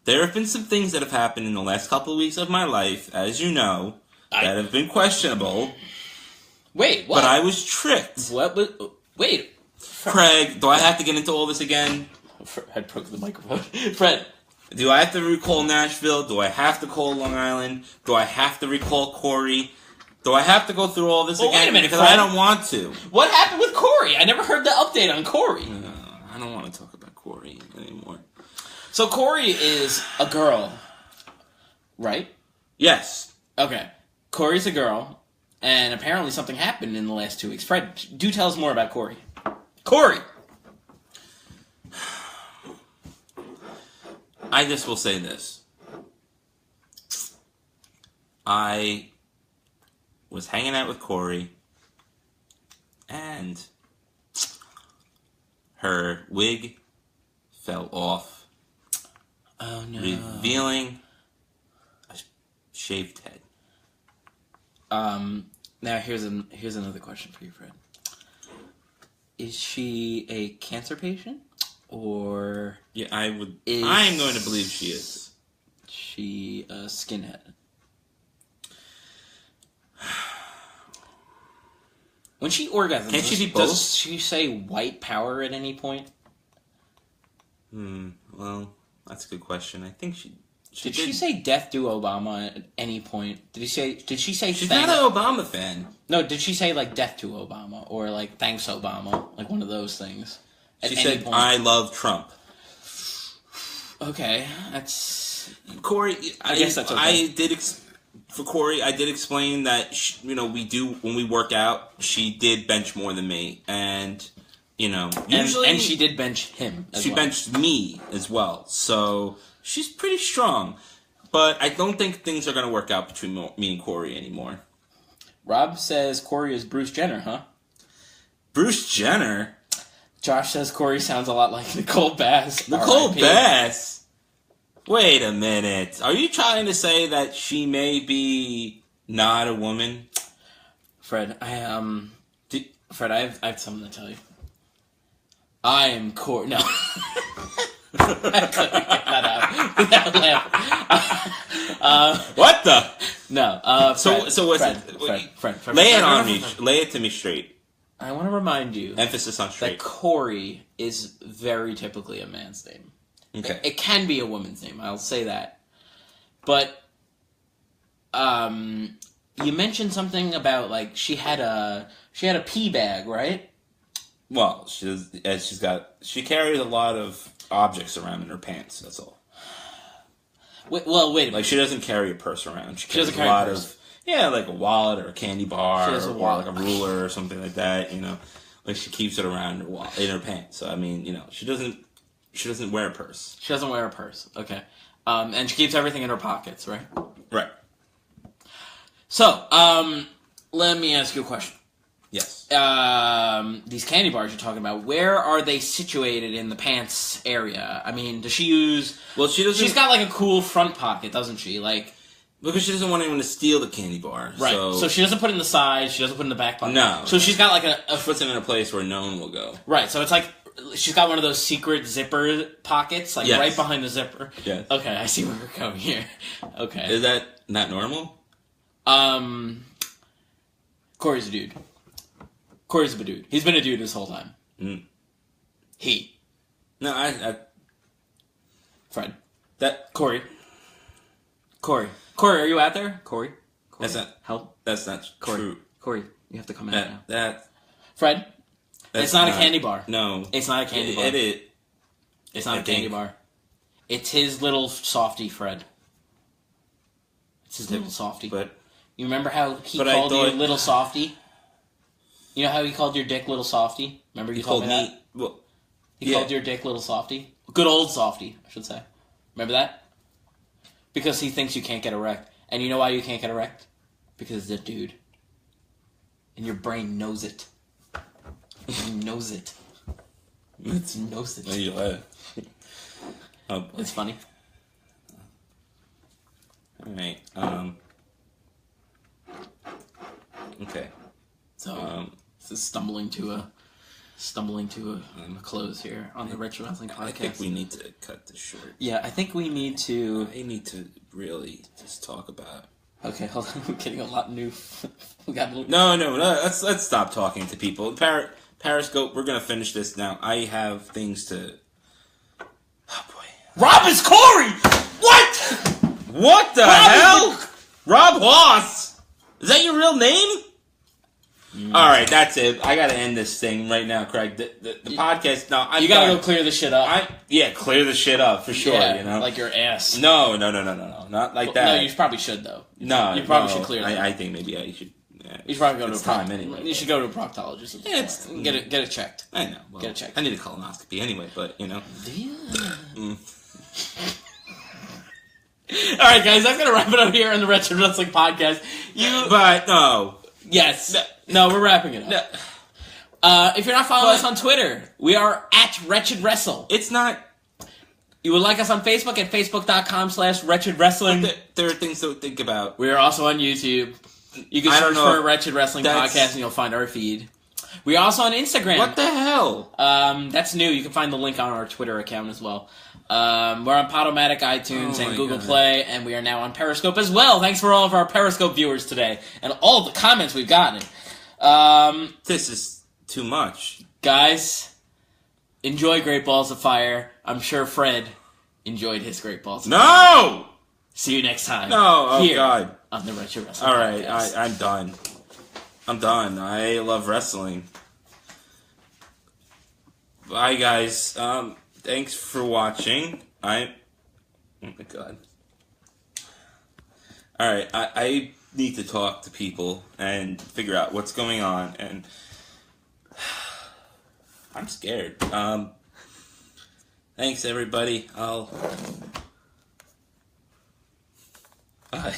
There have been some things that have happened in the last couple of weeks of my life, as you know, that have been questionable. Wait, what? But I was tricked. Wait. Craig, do I have to get into all this again? I broke the microphone. Fred. Do I have to recall Nashville? Do I have to call Long Island? Do I have to recall Corey? Do I have to go through all this again? Wait a minute, because Fred. I don't want to. What happened with Corey? I never heard the update on Corey. I don't want to talk about Corey anymore. So Corey is a girl, right? Yes. Okay. Corey's a girl, and apparently something happened in the last 2 weeks. Fred, do tell us more about Corey. Corey! I just will say this. I was hanging out with Corey, and her wig fell off, oh no, revealing a shaved head. Now here's another question for you, Fred. Is she a cancer patient, or yeah, I'm going to believe she is. She a skinhead? When she orgasms, can't she be both? Does she say white power at any point? Well, that's a good question. I think she did. She say "death to Obama" at any point? Did she say? She's not an Obama fan. No, did she say like "death to Obama" or like "thanks Obama"? Like one of those things. She said, "I love Trump." Okay, that's Corey. I guess that's okay. For Corey, I did explain that we do when we work out. She did bench more than me, and usually, and she did bench him. She benched me as well, so she's pretty strong. But I don't think things are going to work out between me and Corey anymore. Rob says Corey is Bruce Jenner, huh? Bruce Jenner. Josh says Corey sounds a lot like Nicole Bass. Nicole Bass. Wait a minute. Are you trying to say that she may be not a woman? Fred, I have something to tell you. I am Corey. No. I couldn't get that out. What the? No. Fred, so what's it? Fred, lay it on me. Lay it to me straight. I want to remind you. Emphasis on straight. That Corey is very typically a man's name. Okay. It can be a woman's name, I'll say that. But you mentioned something about like she had a pee bag, right? Well, she carries a lot of objects around in her pants, that's all. Wait a minute. Like she doesn't carry a purse around. She doesn't carry a lot a purse. like a wallet or a candy bar she has a wallet. or like a ruler or something like that, Like she keeps it around in her pants. So I mean, she doesn't wear a purse. She doesn't wear a purse. Okay. And she keeps everything in her pockets, right? Right. So, let me ask you a question. Yes. These candy bars you're talking about, where are they situated in the pants area? I mean, does she use... Well, she doesn't... She's got like a cool front pocket, doesn't she? Like... Because she doesn't want anyone to steal the candy bar. Right. So she doesn't put it in the side, she doesn't put it in the back pocket. No. So she's got like a... Puts it in a place where no one will go. Right, so it's like... She's got one of those secret zipper pockets, like right behind the zipper. Yes. Okay, I see where we're going here. Okay. Is that not normal? Corey's a dude. Corey's a dude. He's been a dude this whole time. Mm. He. No, I Fred. That Corey, are you out there? Corey? That's not help. That's not true. Corey, you have to come out now. Fred. It's not a candy bar. No. It's not a candy bar. It's not a candy bar. It's his little softie, Fred. It's his little softie. But you remember how he called you little softie? You know how he called your dick little softie? Remember you told me that? Well, he called your dick little softie? Good old softie, I should say. Remember that? Because he thinks you can't get erect. And you know why you can't get erect? Because it's a dude. And your brain knows it. He knows it. It's knows it. You laugh. Oh, it's funny. All right. Okay. So this is stumbling to a close here on the Wretched Wrestling Podcast. I think we need to cut this short. Yeah, I think we need to. I need to really just talk about. Okay, hold on. We're getting a lot new. We got No. Let's stop talking to people. Periscope. We're gonna finish this now. I have things to. Oh boy. Rob is Corey. What? What the hell? Rob Hoss. Is that your real name? All right, that's it. I gotta end this thing right now, Craig. The podcast. No, you gotta go clear the shit up. Clear the shit up for sure. Yeah, you know, like your ass. No, not like that. No, you probably should though. You probably should clear that. I think maybe I should. Yeah, you should probably go to a time anyway. You should go to a proctologist. Yeah, get it checked. I know. Well, get it checked. I need a colonoscopy anyway, but you know. All right, guys, that's gonna wrap it up here on the Wretched Wrestling Podcast. But no. Yes. No, we're wrapping it up. No. If you're not following us on Twitter, we are at Wretched Wrestle. It's not. You would like us on Facebook at facebook.com/Wretched Wrestling. There are things to think about. We are also on YouTube. You can search for Wretched Wrestling Podcast and you'll find our feed. We are also on Instagram. What the hell? That's new. You can find the link on our Twitter account as well. We're on Podomatic, iTunes, and Google Play, and we are now on Periscope as well. Thanks for all of our Periscope viewers today, and all the comments we've gotten. This is too much. Guys, enjoy Great Balls of Fire. I'm sure Fred enjoyed his Great Balls of Fire. No! See you next time. No, oh God. On the Wretched Wrestling Alright, Podcast. I'm done. I'm done. I love wrestling. Bye, guys. Thanks for watching. Oh my God. Alright, I need to talk to people and figure out what's going on, and I'm scared. Thanks, everybody. Bye.